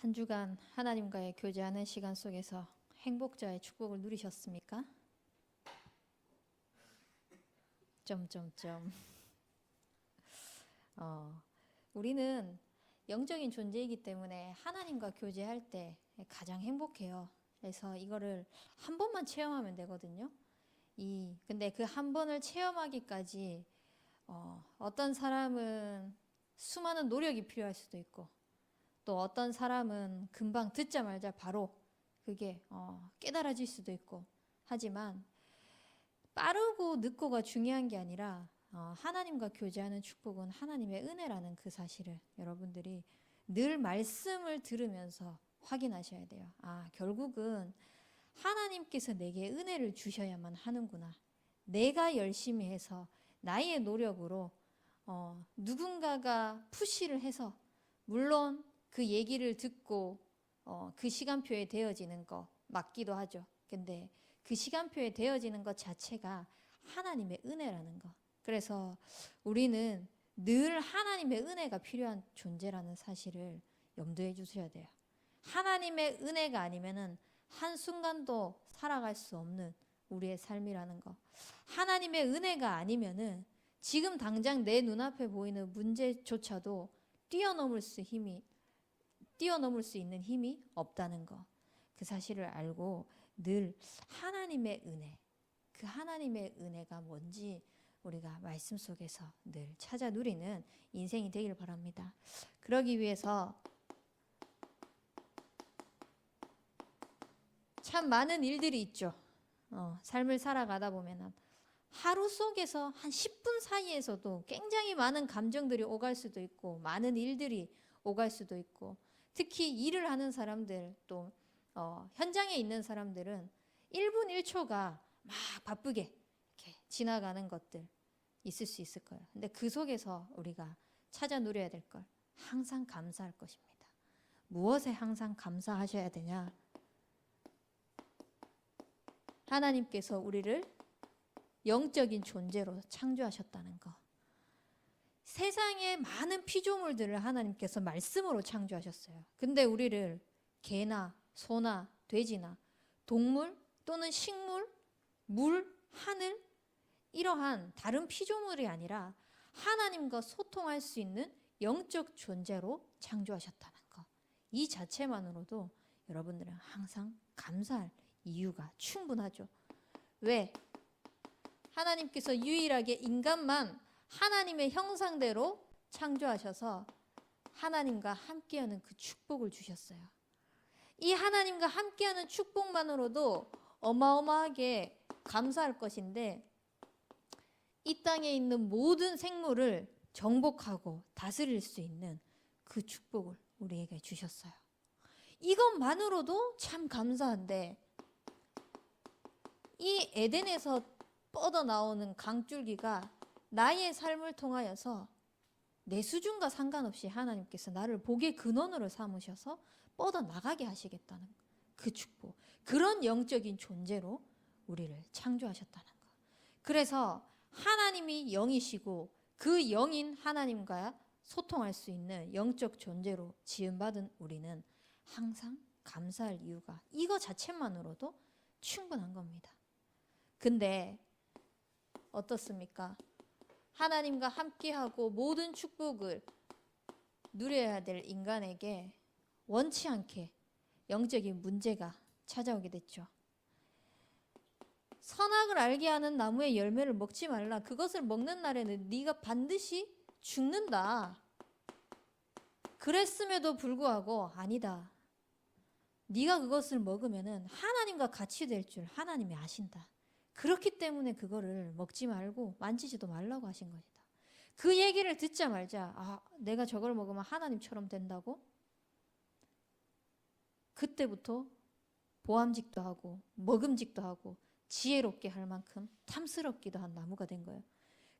한 주간 하나님과의 교제하는 시간 속에서 행복자의 축복을 누리셨습니까? 점점점. 우리는 영적인 존재이기 때문에 하나님과 교제할 때 가장 행복해요. 그래서 이거를 한 번만 체험하면 되거든요. 근데 그 한 번을 체험하기까지 어떤 사람은 수많은 노력이 필요할 수도 있고, 또 어떤 사람은 금방 듣자마자 바로 그게 깨달아질 수도 있고, 하지만 빠르고 늦고가 중요한 게 아니라 하나님과 교제하는 축복은 하나님의 은혜라는 그 사실을 여러분들이 늘 말씀을 들으면서 확인하셔야 돼요. 결국은 하나님께서 내게 은혜를 주셔야만 하는구나. 내가 열심히 해서 나의 노력으로 누군가가 푸시를 해서, 물론 그 얘기를 듣고 그 시간표에 되어지는 거 맞기도 하죠. 근데 그 시간표에 되어지는 것 자체가 하나님의 은혜라는 거. 그래서 우리는 늘 하나님의 은혜가 필요한 존재라는 사실을 염두에 주셔야 돼요. 하나님의 은혜가 아니면은 한순간도 살아갈 수 없는 우리의 삶이라는 거. 하나님의 은혜가 아니면은 지금 당장 내 눈앞에 보이는 문제조차도 뛰어넘을 수 있는 힘이 없다는 거. 그 사실을 알고 늘 하나님의 은혜, 그 하나님의 은혜가 뭔지 우리가 말씀 속에서 늘 찾아 누리는 인생이 되길 바랍니다. 그러기 위해서 참 많은 일들이 있죠. 삶을 살아가다 보면 하루 속에서 한 10분 사이에서도 굉장히 많은 감정들이 오갈 수도 있고, 많은 일들이 오갈 수도 있고, 특히 일을 하는 사람들, 또 현장에 있는 사람들은 1분 1초가 막 바쁘게 이렇게 지나가는 것들 있을 수 있을 거예요. 근데 그 속에서 우리가 찾아 누려야 될 걸, 항상 감사할 것입니다. 무엇에 항상 감사하셔야 되냐? 하나님께서 우리를 영적인 존재로 창조하셨다는 거. 세상에 많은 피조물들을 하나님께서 말씀으로 창조하셨어요. 근데 우리를 개나 소나 돼지나 동물 또는 식물, 물, 하늘, 이러한 다른 피조물이 아니라 하나님과 소통할 수 있는 영적 존재로 창조하셨다는 거. 이 자체만으로도 여러분들은 항상 감사할 이유가 충분하죠. 왜? 하나님께서 유일하게 인간만 하나님의 형상대로 창조하셔서 하나님과 함께하는 그 축복을 주셨어요. 이 하나님과 함께하는 축복만으로도 어마어마하게 감사할 것인데, 이 땅에 있는 모든 생물을 정복하고 다스릴 수 있는 그 축복을 우리에게 주셨어요. 이것만으로도 참 감사한데, 이 에덴에서 뻗어나오는 강줄기가 나의 삶을 통하여서 내 수준과 상관없이 하나님께서 나를 복의 근원으로 삼으셔서 뻗어나가게 하시겠다는 그 축복, 그런 영적인 존재로 우리를 창조하셨다는 거. 그래서 하나님이 영이시고 그 영인 하나님과 소통할 수 있는 영적 존재로 지음받은 우리는 항상 감사할 이유가 이거 자체만으로도 충분한 겁니다. 근데 어떻습니까? 하나님과 함께하고 모든 축복을 누려야 될 인간에게 원치 않게 영적인 문제가 찾아오게 됐죠. 선악을 알게 하는 나무의 열매를 먹지 말라. 그것을 먹는 날에는 네가 반드시 죽는다. 그랬음에도 불구하고 아니다. 네가 그것을 먹으면은 하나님과 같이 될 줄 하나님이 아신다. 그렇기 때문에 그거를 먹지 말고 만지지도 말라고 하신 것이다. 그 얘기를 듣자마자 내가 저걸 먹으면 하나님처럼 된다고? 그때부터 보암직도 하고 먹음직도 하고 지혜롭게 할 만큼 탐스럽기도 한 나무가 된 거예요.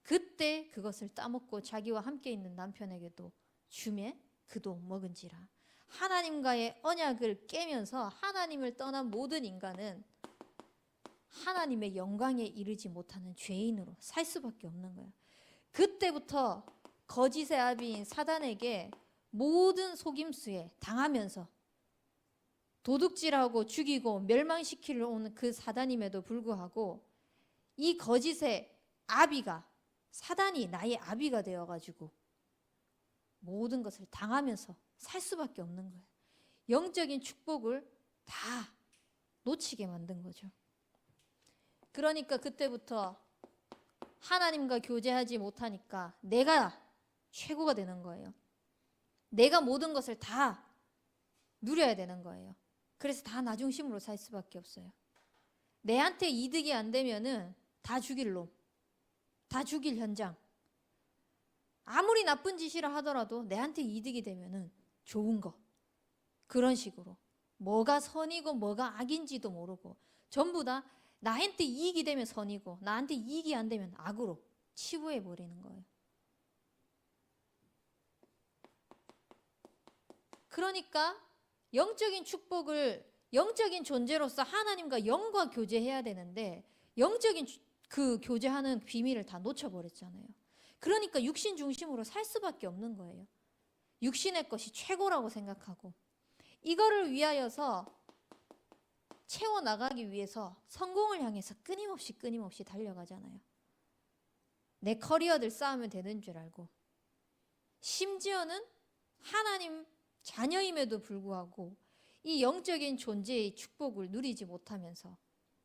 그때 그것을 따먹고 자기와 함께 있는 남편에게도 주매 그도 먹은지라. 하나님과의 언약을 깨면서 하나님을 떠난 모든 인간은 하나님의 영광에 이르지 못하는 죄인으로 살 수밖에 없는 거예요. 그때부터 거짓의 아비인 사단에게 모든 속임수에 당하면서 도둑질하고 죽이고 멸망시키려 오는 그 사단임에도 불구하고 이 거짓의 아비가, 사단이 나의 아비가 되어가지고 모든 것을 당하면서 살 수밖에 없는 거예요. 영적인 축복을 다 놓치게 만든 거죠. 그러니까 그때부터 하나님과 교제하지 못하니까 내가 최고가 되는 거예요. 내가 모든 것을 다 누려야 되는 거예요. 그래서 다 나 중심으로 살 수밖에 없어요. 내한테 이득이 안 되면은 다 죽일 놈, 다 죽일 현장. 아무리 나쁜 짓이라 하더라도 내한테 이득이 되면은 좋은 거. 그런 식으로 뭐가 선이고 뭐가 악인지도 모르고 전부 다 나한테 이익이 되면 선이고 나한테 이익이 안 되면 악으로 치부해 버리는 거예요. 그러니까 영적인 축복을 영적인 존재로서 하나님과 영과 교제해야 되는데 영적인 그 교제하는 비밀을 다 놓쳐버렸잖아요. 그러니까 육신 중심으로 살 수밖에 없는 거예요. 육신의 것이 최고라고 생각하고 이거를 위하여서 채워나가기 위해서 성공을 향해서 끊임없이 달려가잖아요. 내 커리어들 쌓으면 되는 줄 알고 심지어는 하나님 자녀임에도 불구하고 이 영적인 존재의 축복을 누리지 못하면서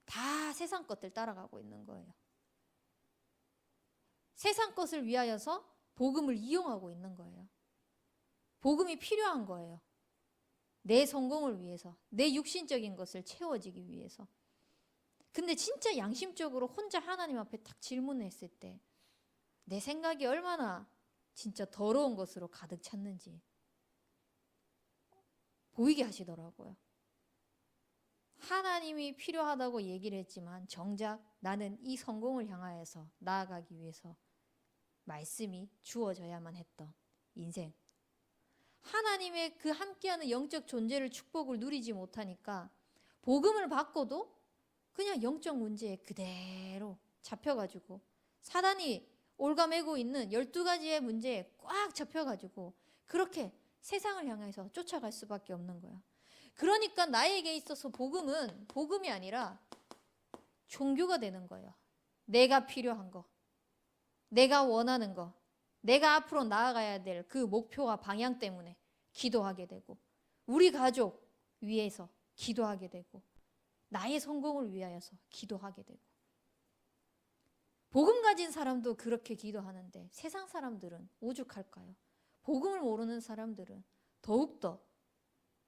다 세상 것들 따라가고 있는 거예요. 세상 것을 위하여서 복음을 이용하고 있는 거예요. 복음이 필요한 거예요. 내 성공을 위해서, 내 육신적인 것을 채워지기 위해서. 근데 진짜 양심적으로 혼자 하나님 앞에 딱 질문했을 때 내 생각이 얼마나 진짜 더러운 것으로 가득 찼는지 보이게 하시더라고요. 하나님이 필요하다고 얘기를 했지만 정작 나는 이 성공을 향하여서 나아가기 위해서 말씀이 주어져야만 했던 인생. 하나님의 그 함께하는 영적 존재를 축복을 누리지 못하니까 복음을 받고도 그냥 영적 문제에 그대로 잡혀가지고 사단이 올가매고 있는 12가지의 문제에 꽉 잡혀가지고 그렇게 세상을 향해서 쫓아갈 수밖에 없는 거야. 그러니까 나에게 있어서 복음은 복음이 아니라 종교가 되는 거예요. 내가 필요한 거, 내가 원하는 거, 내가 앞으로 나아가야 될 그 목표와 방향 때문에 기도하게 되고 우리 가족 위해서 기도하게 되고 나의 성공을 위하여서 기도하게 되고 복음 가진 사람도 그렇게 기도하는데 세상 사람들은 오죽할까요? 복음을 모르는 사람들은 더욱더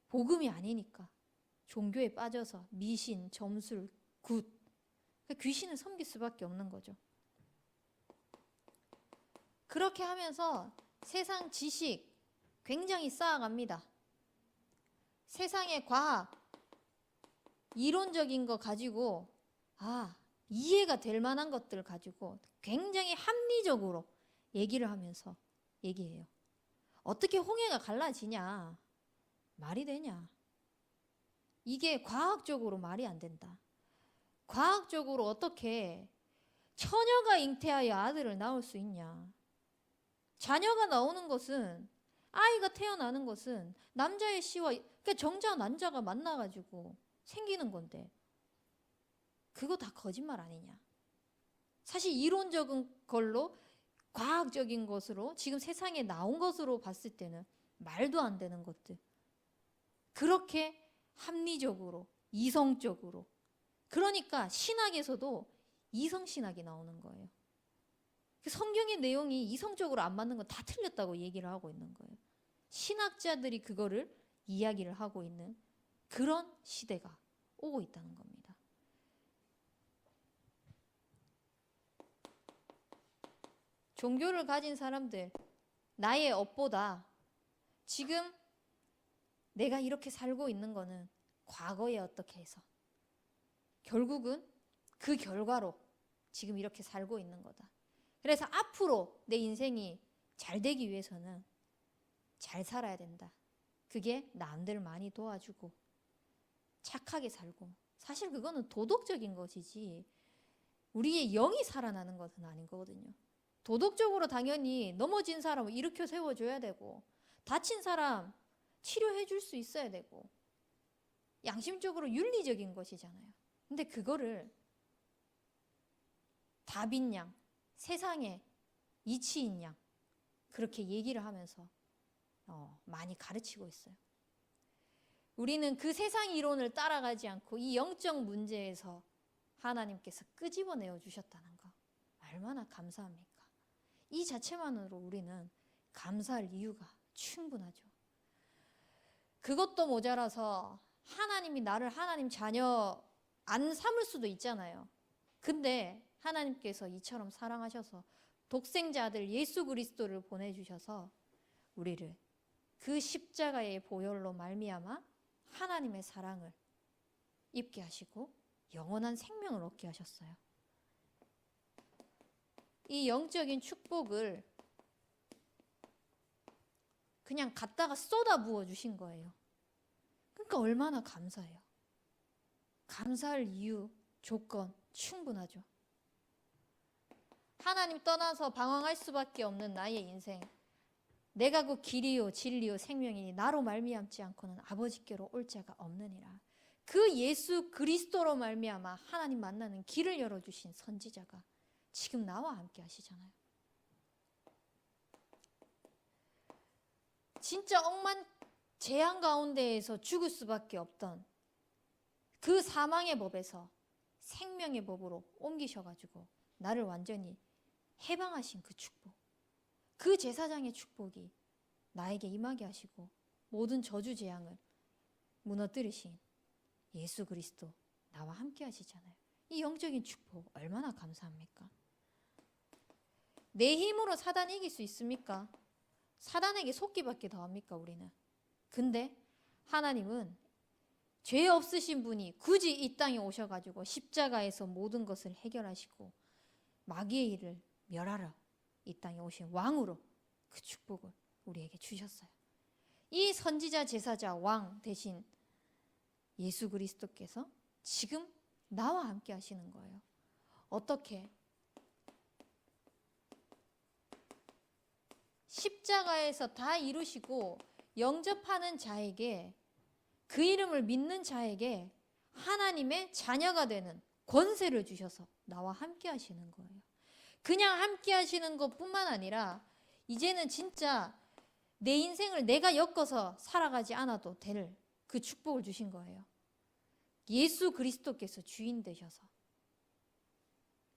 복음이 아니니까 종교에 빠져서 미신, 점술, 굿 귀신을 섬길 수밖에 없는 거죠. 그렇게 하면서 세상 지식 굉장히 쌓아갑니다. 세상의 과학, 이론적인 거 가지고 이해가 될 만한 것들 가지고 굉장히 합리적으로 얘기를 하면서 얘기해요. 어떻게 홍해가 갈라지냐? 말이 되냐? 이게 과학적으로 말이 안 된다. 과학적으로 어떻게 처녀가 잉태하여 아들을 낳을 수 있냐? 자녀가 나오는 것은 아이가 태어나는 것은 남자의 씨와 그러니까 정자와 난자가 만나가지고 생기는 건데 그거 다 거짓말 아니냐? 사실 이론적인 걸로 과학적인 것으로 지금 세상에 나온 것으로 봤을 때는 말도 안 되는 것들 그렇게 합리적으로 이성적으로 그러니까 신학에서도 이성신학이 나오는 거예요. 성경의 내용이 이성적으로 안 맞는 건 다 틀렸다고 얘기를 하고 있는 거예요. 신학자들이 그거를 이야기를 하고 있는 그런 시대가 오고 있다는 겁니다. 종교를 가진 사람들, 나의 업보다 지금 내가 이렇게 살고 있는 거는 과거에 어떻게 해서 결국은 그 결과로 지금 이렇게 살고 있는 거다. 그래서 앞으로 내 인생이 잘 되기 위해서는 잘 살아야 된다. 그게 남들 많이 도와주고 착하게 살고 사실 그거는 도덕적인 것이지 우리의 영이 살아나는 것은 아닌 거거든요. 도덕적으로 당연히 넘어진 사람을 일으켜 세워줘야 되고 다친 사람 치료해 줄 수 있어야 되고 양심적으로 윤리적인 것이잖아요. 근데 그거를 답인 양, 세상의 이치인 양 그렇게 얘기를 하면서 많이 가르치고 있어요. 우리는 그 세상 이론을 따라가지 않고 이 영적 문제에서 하나님께서 끄집어내어 주셨다는 거 얼마나 감사합니까? 이 자체만으로 우리는 감사할 이유가 충분하죠. 그것도 모자라서 하나님이 나를 하나님 자녀 안 삼을 수도 있잖아요. 근데 하나님께서 이처럼 사랑하셔서 독생자 아들 예수 그리스도를 보내주셔서 우리를 그 십자가의 보혈로 말미암아 하나님의 사랑을 입게 하시고 영원한 생명을 얻게 하셨어요. 이 영적인 축복을 그냥 갖다가 쏟아 부어 주신 거예요. 그러니까 얼마나 감사해요. 감사할 이유, 조건 충분하죠. 하나님 떠나서 방황할 수밖에 없는 나의 인생. 내가 그 길이요 진리요 생명이니 나로 말미암지 않고는 아버지께로 올 자가 없느니라. 그 예수 그리스도로 말미암아 하나님 만나는 길을 열어주신 선지자가 지금 나와 함께 하시잖아요. 진짜 억만 재앙 가운데에서 죽을 수밖에 없던 그 사망의 법에서 생명의 법으로 옮기셔가지고 나를 완전히 해방하신 그 축복, 그 제사장의 축복이 나에게 임하게 하시고 모든 저주 재앙을 무너뜨리신 예수 그리스도 나와 함께 하시잖아요. 이 영적인 축복 얼마나 감사합니까? 내 힘으로 사단 이길 수 있습니까? 사단에게 속기밖에 더합니까 우리는? 근데 하나님은 죄 없으신 분이 굳이 이 땅에 오셔가지고 십자가에서 모든 것을 해결하시고 마귀의 일을 멸하러 이 땅에 오신 왕으로 그 축복을 우리에게 주셨어요. 이 선지자 제사자 왕 대신 예수 그리스도께서 지금 나와 함께 하시는 거예요. 어떻게? 십자가에서 다 이루시고 영접하는 자에게, 그 이름을 믿는 자에게 하나님의 자녀가 되는 권세를 주셔서 나와 함께 하시는 거예요. 그냥 함께 하시는 것뿐만 아니라 이제는 진짜 내 인생을 내가 엮어서 살아가지 않아도 될 그 축복을 주신 거예요. 예수 그리스도께서 주인 되셔서.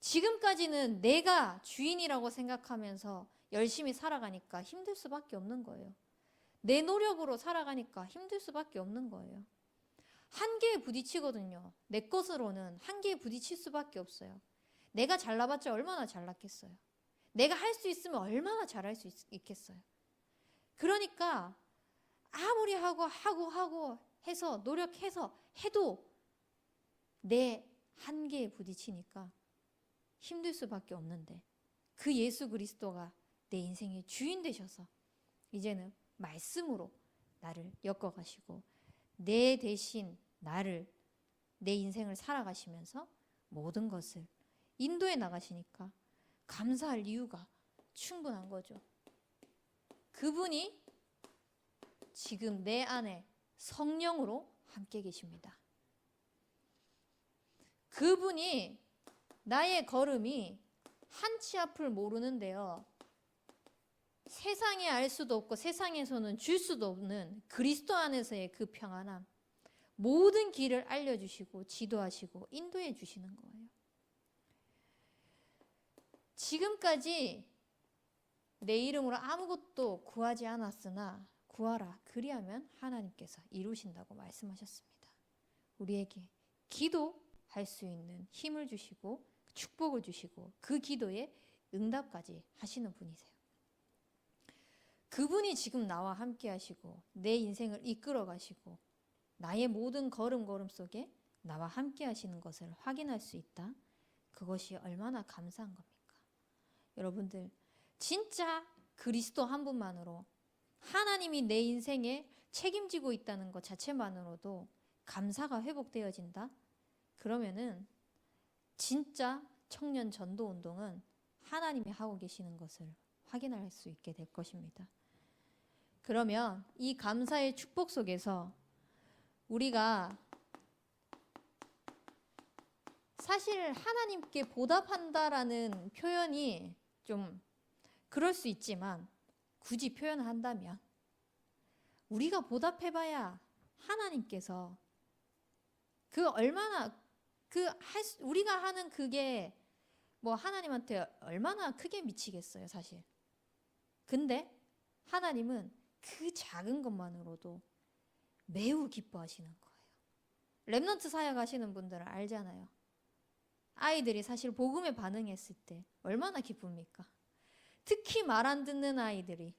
지금까지는 내가 주인이라고 생각하면서 열심히 살아가니까 힘들 수밖에 없는 거예요. 내 노력으로 살아가니까 힘들 수밖에 없는 거예요. 한계에 부딪히거든요. 내 것으로는 한계에 부딪힐 수밖에 없어요. 내가 잘나봤자 얼마나 잘났겠어요. 내가 할 수 있으면 얼마나 잘할 수 있겠어요. 그러니까 아무리 하고 해서 노력해서 해도 내 한계에 부딪히니까 힘들 수밖에 없는데 그 예수 그리스도가 내 인생의 주인 되셔서 이제는 말씀으로 나를 엮어가시고 내 대신 내 인생을 살아가시면서 모든 것을 인도해 나가시니까 감사할 이유가 충분한 거죠. 그분이 지금 내 안에 성령으로 함께 계십니다. 그분이 나의 걸음이 한 치 앞을 모르는데요. 세상에 알 수도 없고 세상에서는 줄 수도 없는 그리스도 안에서의 그 평안함, 모든 길을 알려주시고 지도하시고 인도해 주시는 거예요. 지금까지 내 이름으로 아무것도 구하지 않았으나 구하라 그리하면 하나님께서 이루신다고 말씀하셨습니다. 우리에게 기도할 수 있는 힘을 주시고 축복을 주시고 그 기도에 응답까지 하시는 분이세요. 그분이 지금 나와 함께 하시고 내 인생을 이끌어 가시고 나의 모든 걸음 속에 나와 함께 하시는 것을 확인할 수 있다. 그것이 얼마나 감사한 겁니까? 여러분들 진짜 그리스도 한 분만으로 하나님이 내 인생에 책임지고 있다는 것 자체만으로도 감사가 회복되어진다? 그러면은 진짜 청년 전도 운동은 하나님이 하고 계시는 것을 확인할 수 있게 될 것입니다. 그러면 이 감사의 축복 속에서 우리가 사실 하나님께 보답한다라는 표현이 좀 그럴 수 있지만 굳이 표현을 한다면 우리가 보답해봐야 하나님께서 그 얼마나 우리가 하는 그게 뭐 하나님한테 얼마나 크게 미치겠어요, 사실. 근데 하나님은 그 작은 것만으로도 매우 기뻐하시는 거예요. 렘넌트 사역 하시는 분들은 알잖아요. 아이들이 사실 복음에 반응했을 때 얼마나 기쁩니까? 특히 말 안 듣는 아이들이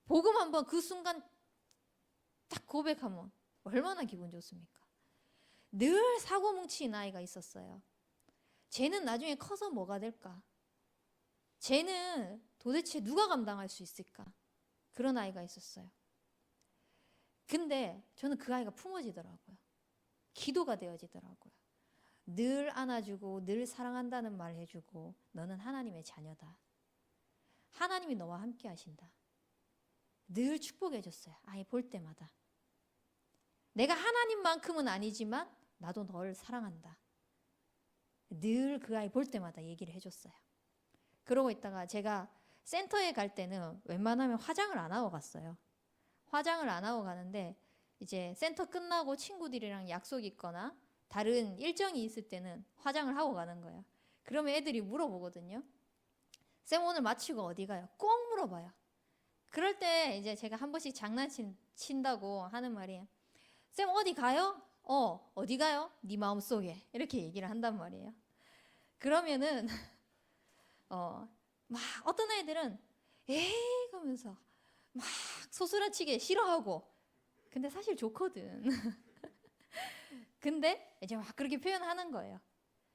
복음 한번 그 순간 딱 고백하면 얼마나 기분 좋습니까? 늘 사고뭉치인 아이가 있었어요. 쟤는 나중에 커서 뭐가 될까? 쟤는 도대체 누가 감당할 수 있을까? 그런 아이가 있었어요. 근데 저는 그 아이가 품어지더라고요. 기도가 되어지더라고요. 늘 안아주고 늘 사랑한다는 말 해주고 너는 하나님의 자녀다. 하나님이 너와 함께 하신다. 늘 축복해줬어요. 아이 볼 때마다. 내가 하나님만큼은 아니지만 나도 널 사랑한다. 늘 그 아이 볼 때마다 얘기를 해줬어요. 그러고 있다가 제가 센터에 갈 때는 웬만하면 화장을 안 하고 갔어요. 화장을 안 하고 가는데 이제 센터 끝나고 친구들이랑 약속이 있거나 다른 일정이 있을 때는 화장을 하고 가는 거예요. 그러면 애들이 물어보거든요. 쌤 오늘 마치고 어디 가요? 꼭 물어봐요. 그럴 때 이제 제가 한 번씩 장난친다고 하는 말이 쌤 어디 가요? 어디 가요? 네 마음속에 이렇게 얘기를 한단 말이에요. 그러면은 막 어떤 애들은 에이 그러면서 막 소스라치게 싫어하고 근데 사실 좋거든. 근데 이제 막 그렇게 표현하는 거예요.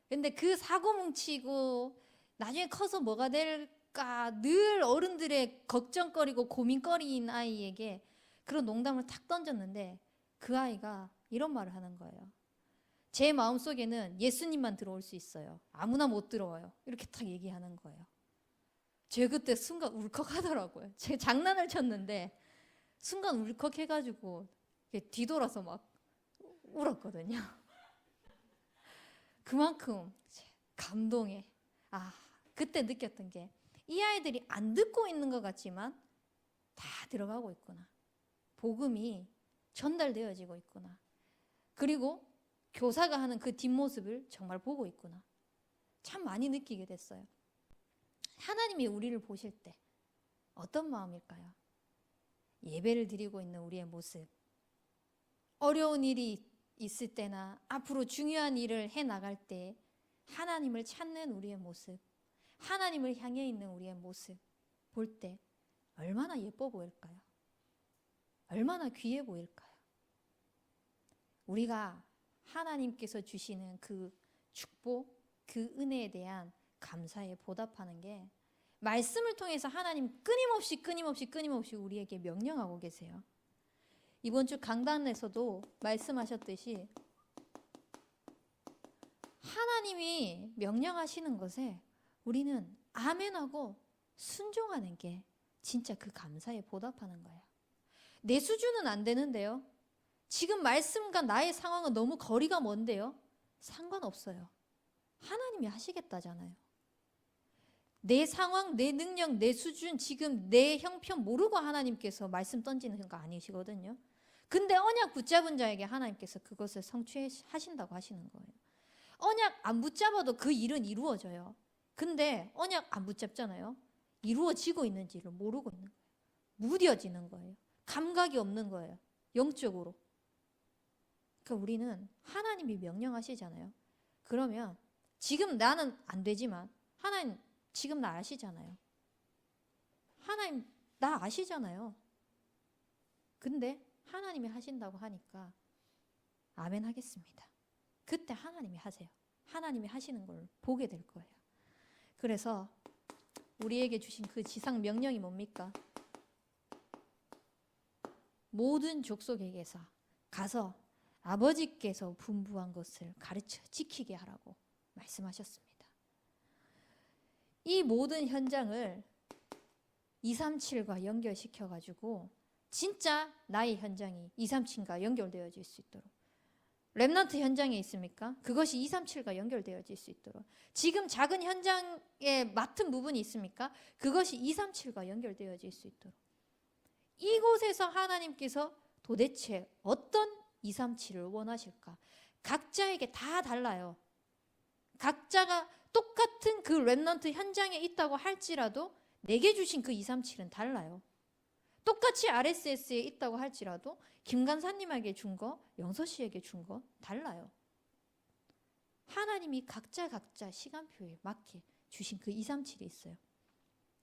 근데 그 사고뭉치고 나중에 커서 뭐가 될까 늘 어른들의 걱정거리고 고민거리인 아이에게 그런 농담을 탁 던졌는데 그 아이가 이런 말을 하는 거예요. 제 마음속에는 예수님만 들어올 수 있어요. 아무나 못 들어와요. 이렇게 탁 얘기하는 거예요. 제가 그때 순간 울컥하더라고요. 제가 장난을 쳤는데 순간 울컥해가지고 뒤돌아서 막 울었거든요. 그만큼 감동에 그때 느꼈던 게 이 아이들이 안 듣고 있는 것 같지만 다 들어가고 있구나. 복음이 전달되어지고 있구나. 그리고 교사가 하는 그 뒷모습을 정말 보고 있구나. 참 많이 느끼게 됐어요. 하나님이 우리를 보실 때 어떤 마음일까요? 예배를 드리고 있는 우리의 모습, 어려운 일이 있을 때나 앞으로 중요한 일을 해나갈 때 하나님을 찾는 우리의 모습, 하나님을 향해 있는 우리의 모습 볼 때 얼마나 예뻐 보일까요? 얼마나 귀해 보일까요? 우리가 하나님께서 주시는 그 축복, 그 은혜에 대한 감사에 보답하는 게 말씀을 통해서 하나님 끊임없이 우리에게 명령하고 계세요. 이번 주 강단에서도 말씀하셨듯이 하나님이 명령하시는 것에 우리는 아멘하고 순종하는 게 진짜 그 감사에 보답하는 거예요. 내 수준은 안 되는데요. 지금 말씀과 나의 상황은 너무 거리가 먼데요. 상관없어요. 하나님이 하시겠다잖아요. 내 상황, 내 능력, 내 수준, 지금 내 형편 모르고 하나님께서 말씀 던지는 거 아니시거든요. 근데 언약 붙잡은 자에게 하나님께서 그것을 성취하신다고 하시는 거예요. 언약 안 붙잡아도 그 일은 이루어져요. 근데 언약 안 붙잡잖아요. 이루어지고 있는지를 모르고 있는 거예요. 무뎌지는 거예요. 감각이 없는 거예요. 영적으로. 그러니까 우리는 하나님이 명령하시잖아요. 그러면 지금 나는 안 되지만 하나님 지금 나 아시잖아요. 하나님 나 아시잖아요. 근데 하나님이 하신다고 하니까 아멘 하겠습니다. 그때 하나님이 하세요. 하나님이 하시는 걸 보게 될 거예요. 그래서 우리에게 주신 그 지상 명령이 뭡니까? 모든 족속에게서 가서 아버지께서 분부한 것을 가르쳐 지키게 하라고 말씀하셨습니다. 이 모든 현장을 237과 연결시켜가지고 진짜 나의 현장이 237과 연결되어질 수 있도록 렘넌트 현장에 있습니까? 그것이 237과 연결되어질 수 있도록. 지금 작은 현장에 맡은 부분이 있습니까? 그것이 237과 연결되어질 수 있도록. 이곳에서 하나님께서 도대체 어떤 237을 원하실까? 각자에게 다 달라요. 각자가 똑같은 그 렘넌트 현장에 있다고 할지라도 내게 주신 그 237은 달라요. 똑같이 RSS에 있다고 할지라도 김 간사님에게 준 거, 영서 씨에게 준 거 달라요. 하나님이 각자 시간표에 맞게 주신 그 237이 있어요.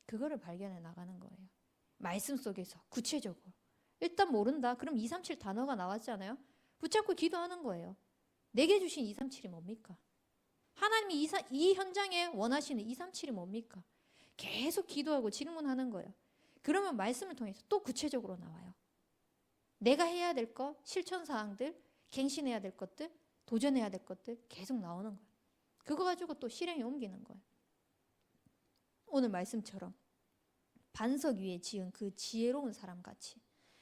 그거를 발견해 나가는 거예요. 말씀 속에서 구체적으로. 일단 모른다. 그럼 237 단어가 나왔잖아요. 붙잡고 기도하는 거예요. 내게 주신 237이 뭡니까? 하나님이 이 현장에 원하시는 237이 뭡니까? 계속 기도하고 질문하는 거예요. 그러면 말씀을 통해서 또 구체적으로 나와요. 내가 해야 될 것, 실천사항들, 갱신해야 될 것들, 도전해야 될 것들 계속 나오는 거예요. 그거 가지고 또 실행에 옮기는 거예요. 오늘 말씀처럼 반석 위에 지은 그 지혜로운 사람같이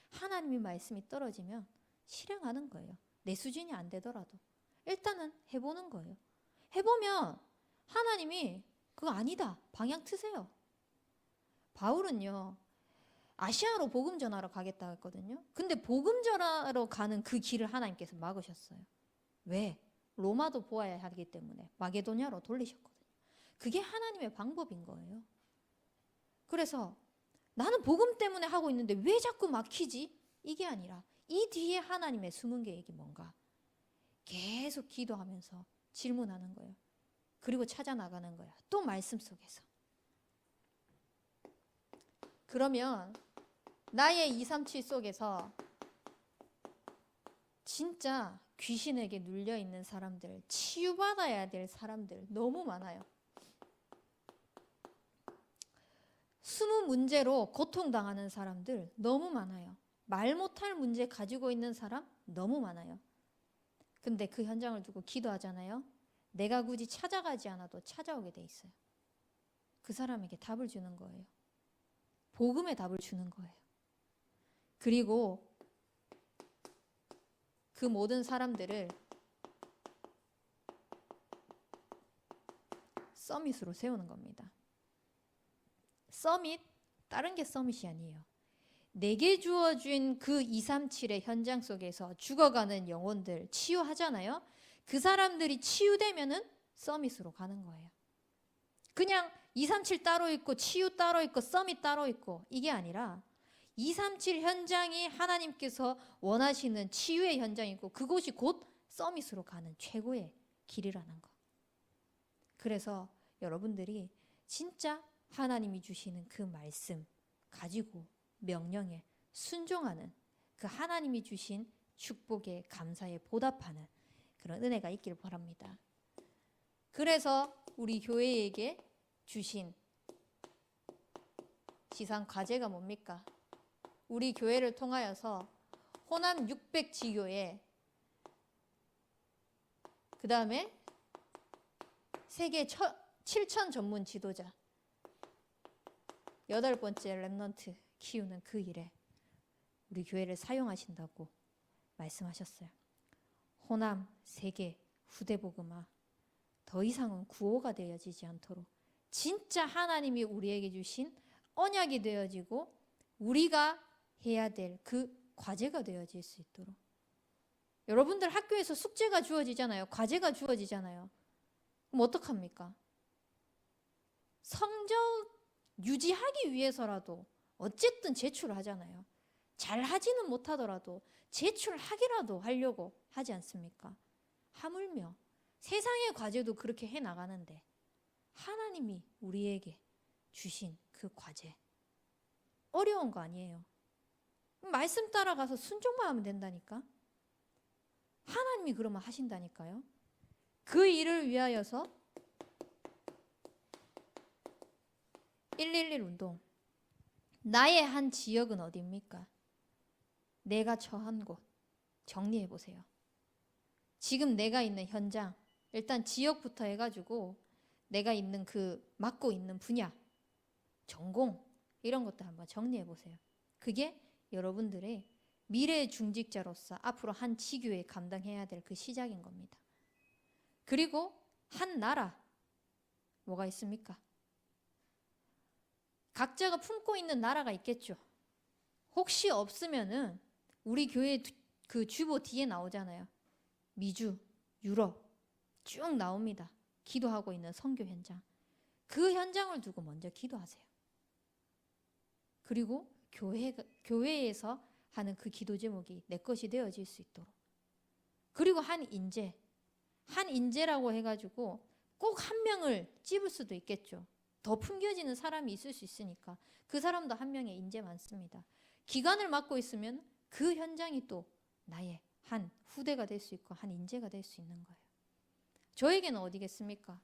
하나님의 말씀이 떨어지면 실행하는 거예요. 내 수준이 안 되더라도 일단은 해보는 거예요. 해보면 하나님이 그거 아니다. 방향 트세요. 바울은요. 아시아로 복음 전하러 가겠다 했거든요. 근데 복음 전하러 가는 그 길을 하나님께서 막으셨어요. 왜? 로마도 보아야 하기 때문에 마게도냐로 돌리셨거든요. 그게 하나님의 방법인 거예요. 그래서 나는 복음 때문에 하고 있는데 왜 자꾸 막히지? 이게 아니라 이 뒤에 하나님의 숨은 계획이 뭔가 계속 기도하면서 질문하는 거예요. 그리고 찾아 나가는 거예요. 또 말씀 속에서. 그러면 나의 237 속에서 진짜 귀신에게 눌려있는 사람들, 치유받아야 될 사람들 너무 많아요. 숨은 문제로 고통당하는 사람들 너무 많아요. 말 못할 문제 가지고 있는 사람 너무 많아요. 근데 그 현장을 두고 기도하잖아요. 내가 굳이 찾아가지 않아도 찾아오게 돼 있어요. 그 사람에게 답을 주는 거예요. 복음의 답을 주는 거예요. 그리고 그 모든 사람들을 서밋으로 세우는 겁니다. 서밋, 다른 게 서밋이 아니에요. 내게 주어진 그 237의 현장 속에서 죽어가는 영혼들 치유하잖아요. 그 사람들이 치유되면은 서밋으로 가는 거예요. 그냥 237 따로 있고 치유 따로 있고 서밋 따로 있고 이게 아니라 237 현장이 하나님께서 원하시는 치유의 현장이고 그곳이 곧 서밋으로 가는 최고의 길이라는 거. 그래서 여러분들이 진짜 하나님이 주시는 그 말씀 가지고 명령에 순종하는 그 하나님이 주신 축복에 감사에 보답하는 그런 은혜가 있기를 바랍니다. 그래서 우리 교회에게 주신 지상 과제가 뭡니까? 우리 교회를 통하여서 호남 600지교에 그 다음에 세계 7,000 전문 지도자 8번째 렘넌트 키우는 그 일에 우리 교회를 사용하신다고 말씀하셨어요. 호남, 세계, 후대복음화 더 이상은 구호가 되어지지 않도록 진짜 하나님이 우리에게 주신 언약이 되어지고 우리가 해야 될 그 과제가 되어질 수 있도록. 여러분들 학교에서 숙제가 주어지잖아요. 과제가 주어지잖아요. 그럼 어떡합니까? 성적 유지하기 위해서라도 어쨌든 제출을 하잖아요. 잘 하지는 못하더라도 제출하기라도 하려고 하지 않습니까? 하물며 세상의 과제도 그렇게 해나가는데 하나님이 우리에게 주신 그 과제 어려운 거 아니에요. 말씀 따라가서 순종만 하면 된다니까. 하나님이 그러면 하신다니까요. 그 일을 위하여서 111 운동. 나의 한 지역은 어디입니까? 내가 처한 곳 정리해 보세요. 지금 내가 있는 현장, 일단 지역부터 해가지고 내가 있는 그 맡고 있는 분야, 전공 이런 것도 한번 정리해 보세요. 그게 여러분들의 미래의 중직자로서 앞으로 한 지교에 감당해야 될 그 시작인 겁니다. 그리고 한 나라, 뭐가 있습니까? 각자가 품고 있는 나라가 있겠죠. 혹시 없으면은 우리 교회 그 주보 뒤에 나오잖아요. 미주, 유럽 쭉 나옵니다. 기도하고 있는 선교 현장. 그 현장을 두고 먼저 기도하세요. 그리고 교회에서 하는 그 기도 제목이 내 것이 되어질 수 있도록. 그리고 한 인재라고 해가지고 꼭 한 명을 찝을 수도 있겠죠. 더 품겨지는 사람이 있을 수 있으니까 그 사람도 한 명의 인재 많습니다. 기관을 맡고 있으면 그 현장이 또 나의 한 후대가 될 수 있고 한 인재가 될 수 있는 거예요. 저에게는 어디겠습니까?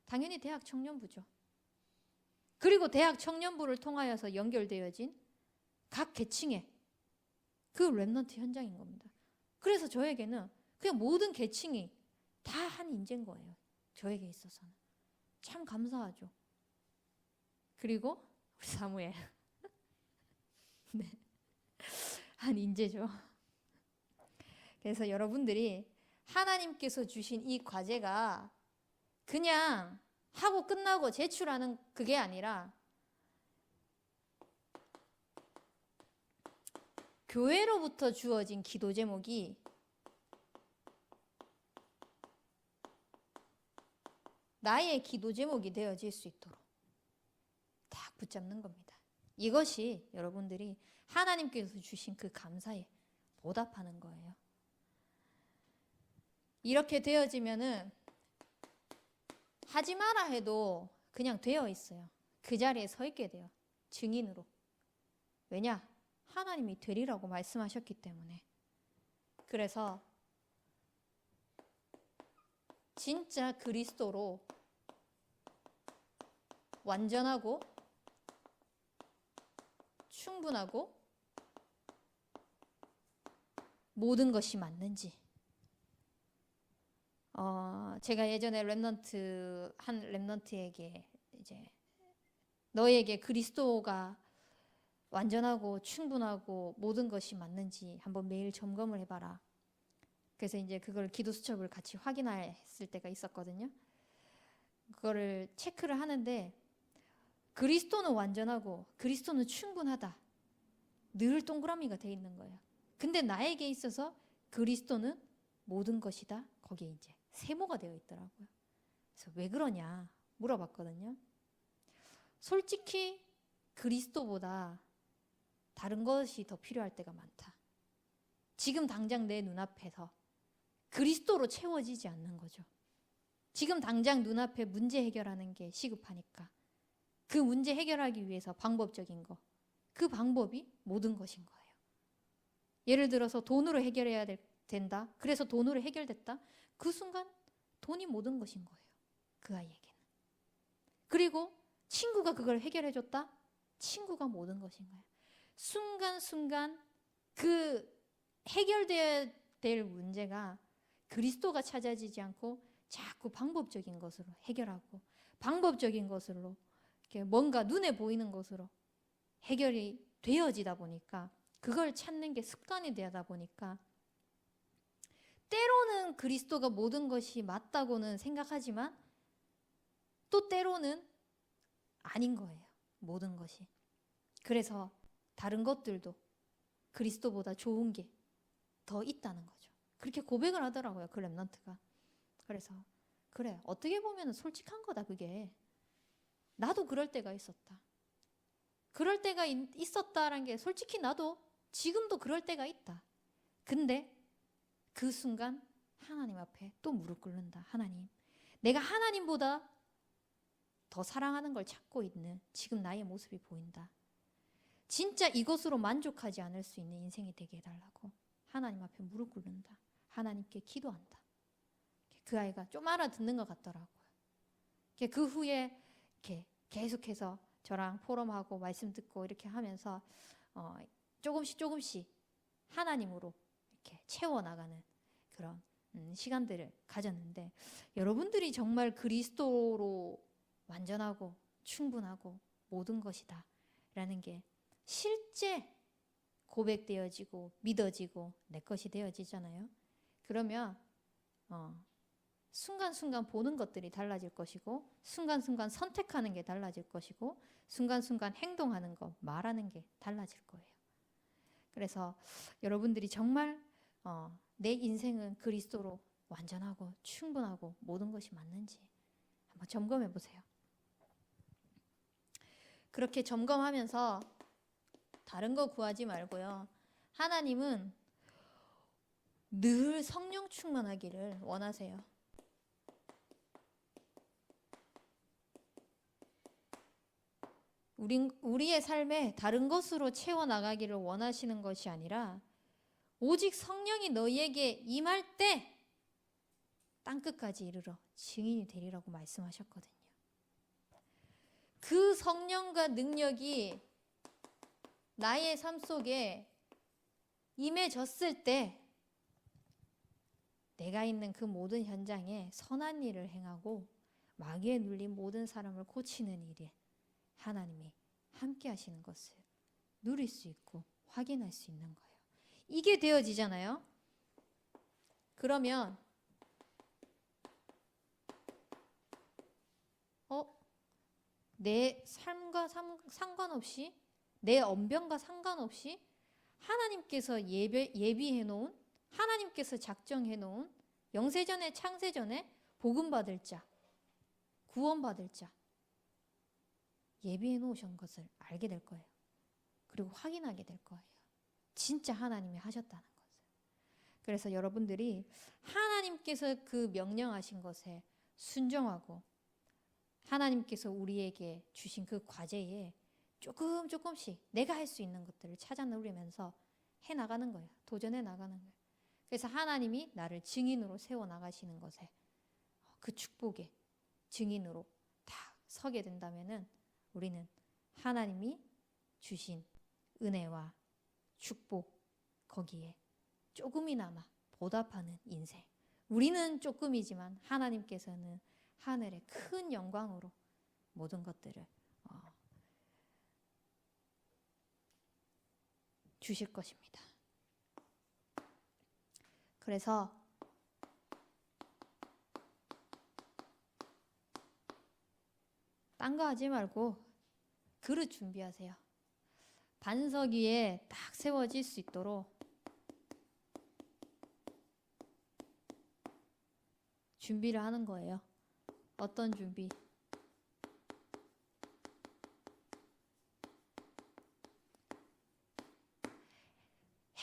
당연히 대학 청년부죠. 그리고 대학 청년부를 통하여서 연결되어진 각 계층의 그 렘넌트 현장인 겁니다. 그래서 저에게는 그냥 모든 계층이 다 한 인재인 거예요. 저에게 있어서는. 참 감사하죠. 그리고 우리 사무엘. 네. 한 인재죠. 그래서 여러분들이 하나님께서 주신 이 과제가 그냥 하고 끝나고 제출하는 그게 아니라 교회로부터 주어진 기도 제목이 나의 기도 제목이 되어질 수 있도록 딱 붙잡는 겁니다. 이것이 여러분들이 하나님께서 주신 그 감사에 보답하는 거예요. 이렇게 되어지면은 하지 마라 해도 그냥 되어 있어요. 그 자리에 서 있게 돼요. 증인으로. 왜냐? 하나님이 되리라고 말씀하셨기 때문에. 그래서 진짜 그리스도로 완전하고 충분하고 모든 것이 맞는지. 제가 예전에 한 렘넌트에게 이제 너에게 그리스도가 완전하고 충분하고 모든 것이 맞는지 한번 매일 점검을 해봐라. 그래서 이제 그걸 기도 수첩을 같이 확인했을 때가 있었거든요. 그거를 체크를 하는데 그리스도는 완전하고 그리스도는 충분하다. 늘 동그라미가 돼 있는 거예요. 근데 나에게 있어서 그리스도는 모든 것이다. 거기에 이제 세모가 되어 있더라고요. 그래서 왜 그러냐 물어봤거든요. 솔직히 그리스도보다 다른 것이 더 필요할 때가 많다. 지금 당장 내 눈앞에서 그리스도로 채워지지 않는 거죠. 지금 당장 눈앞에 문제 해결하는 게 시급하니까 그 문제 해결하기 위해서 방법적인 거, 그 방법이 모든 것인 거예요. 예를 들어서 돈으로 해결해야 된다. 그래서 돈으로 해결됐다. 그 순간 돈이 모든 것인 거예요. 그 아이에게는. 그리고 친구가 그걸 해결해줬다. 친구가 모든 것인 거예요. 순간순간 그 해결되어야 될 문제가 그리스도가 찾아지지 않고 자꾸 방법적인 것으로 해결하고 방법적인 것으로 뭔가 눈에 보이는 것으로 해결이 되어지다 보니까 그걸 찾는 게 습관이 되다 보니까 때로는 그리스도가 모든 것이 맞다고는 생각하지만 또 때로는 아닌 거예요. 모든 것이. 그래서 다른 것들도 그리스도보다 좋은 게 더 있다는 거죠. 그렇게 고백을 하더라고요. 그 렘넌트가. 그래서 그래 어떻게 보면 솔직한 거다 그게. 나도 그럴 때가 있었다. 그럴 때가 있었다라는 게 솔직히 나도 지금도 그럴 때가 있다. 근데 그 순간 하나님 앞에 또 무릎 꿇는다. 하나님, 내가 하나님보다 더 사랑하는 걸 찾고 있는 지금 나의 모습이 보인다. 진짜 이것으로 만족하지 않을 수 있는 인생이 되게 해달라고 하나님 앞에 무릎 꿇는다. 하나님께 기도한다. 그 아이가 좀 알아듣는 것 같더라고요. 그 후에 이렇게 계속해서 저랑 포럼하고 말씀 듣고 이렇게 하면서 조금씩 하나님으로 이렇게 채워나가는 그런 시간들을 가졌는데 여러분들이 정말 그리스도로 완전하고 충분하고 모든 것이다 라는 게 실제 고백되어지고 믿어지고 내 것이 되어지잖아요. 그러면 순간순간 보는 것들이 달라질 것이고 순간순간 선택하는 게 달라질 것이고 순간순간 행동하는 거, 말하는 게 달라질 거예요. 그래서 여러분들이 정말 내 인생은 그리스도로 완전하고 충분하고 모든 것이 맞는지 한번 점검해 보세요. 그렇게 점검하면서 다른 거 구하지 말고요. 하나님은 늘 성령 충만하기를 원하세요. 우리의 삶에 다른 것으로 채워나가기를 원하시는 것이 아니라 오직 성령이 너희에게 임할 때 땅끝까지 이르러 증인이 되리라고 말씀하셨거든요. 그 성령과 능력이 나의 삶 속에 임해졌을 때 내가 있는 그 모든 현장에 선한 일을 행하고 마귀에 눌린 모든 사람을 고치는 일에 하나님이 함께 하시는 것을 누릴 수 있고 확인할 수 있는 거예요. 이게 되어지잖아요. 그러면 내 삶과 상관없이 내 언변과 상관없이 하나님께서 예비해 놓은 하나님께서 작정해 놓은 영세전에 창세전에 복음받을 자, 구원받을 자 예비해 놓으신 것을 알게 될 거예요. 그리고 확인하게 될 거예요. 진짜 하나님이 하셨다는 것을. 그래서 여러분들이 하나님께서 그 명령하신 것에 순종하고 하나님께서 우리에게 주신 그 과제에 조금씩 내가 할 수 있는 것들을 찾아 누리면서 해나가는 거예요. 도전해 나가는 거예요. 그래서 하나님이 나를 증인으로 세워나가시는 것에 그 축복의 증인으로 다 서게 된다면은 우리는 하나님이 주신 은혜와 축복 거기에 조금이나마 보답하는 인생. 우리는 조금이지만 하나님께서는 하늘의 큰 영광으로 모든 것들을 주실 것입니다. 그래서 딴 거 하지 말고 그릇 준비하세요. 반석 위에 딱 세워질 수 있도록 준비를 하는 거예요. 어떤 준비?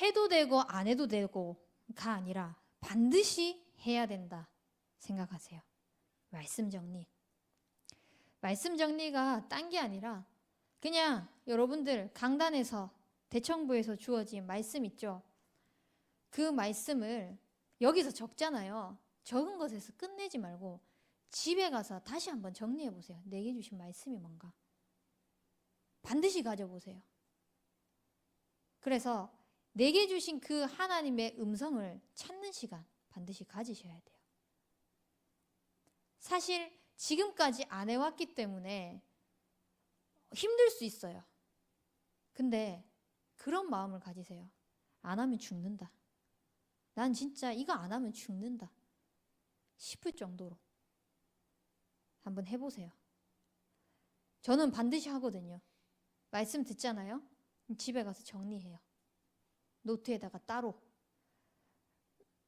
해도 되고 안 해도 되고가 아니라 반드시 해야 된다 생각하세요. 말씀 정리. 말씀 정리가 딴 게 아니라 그냥 여러분들 강단에서 대청부에서 주어진 말씀 있죠. 그 말씀을 여기서 적잖아요. 적은 것에서 끝내지 말고 집에 가서 다시 한번 정리해 보세요. 내게 주신 말씀이 뭔가. 반드시 가져보세요. 그래서 내게 주신 그 하나님의 음성을 찾는 시간 반드시 가지셔야 돼요. 사실 지금까지 안 해왔기 때문에 힘들 수 있어요. 근데 그런 마음을 가지세요. 안 하면 죽는다. 난 진짜 이거 안 하면 죽는다 싶을 정도로 한번 해보세요. 저는 반드시 하거든요. 말씀 듣잖아요. 집에 가서 정리해요. 노트에다가 따로,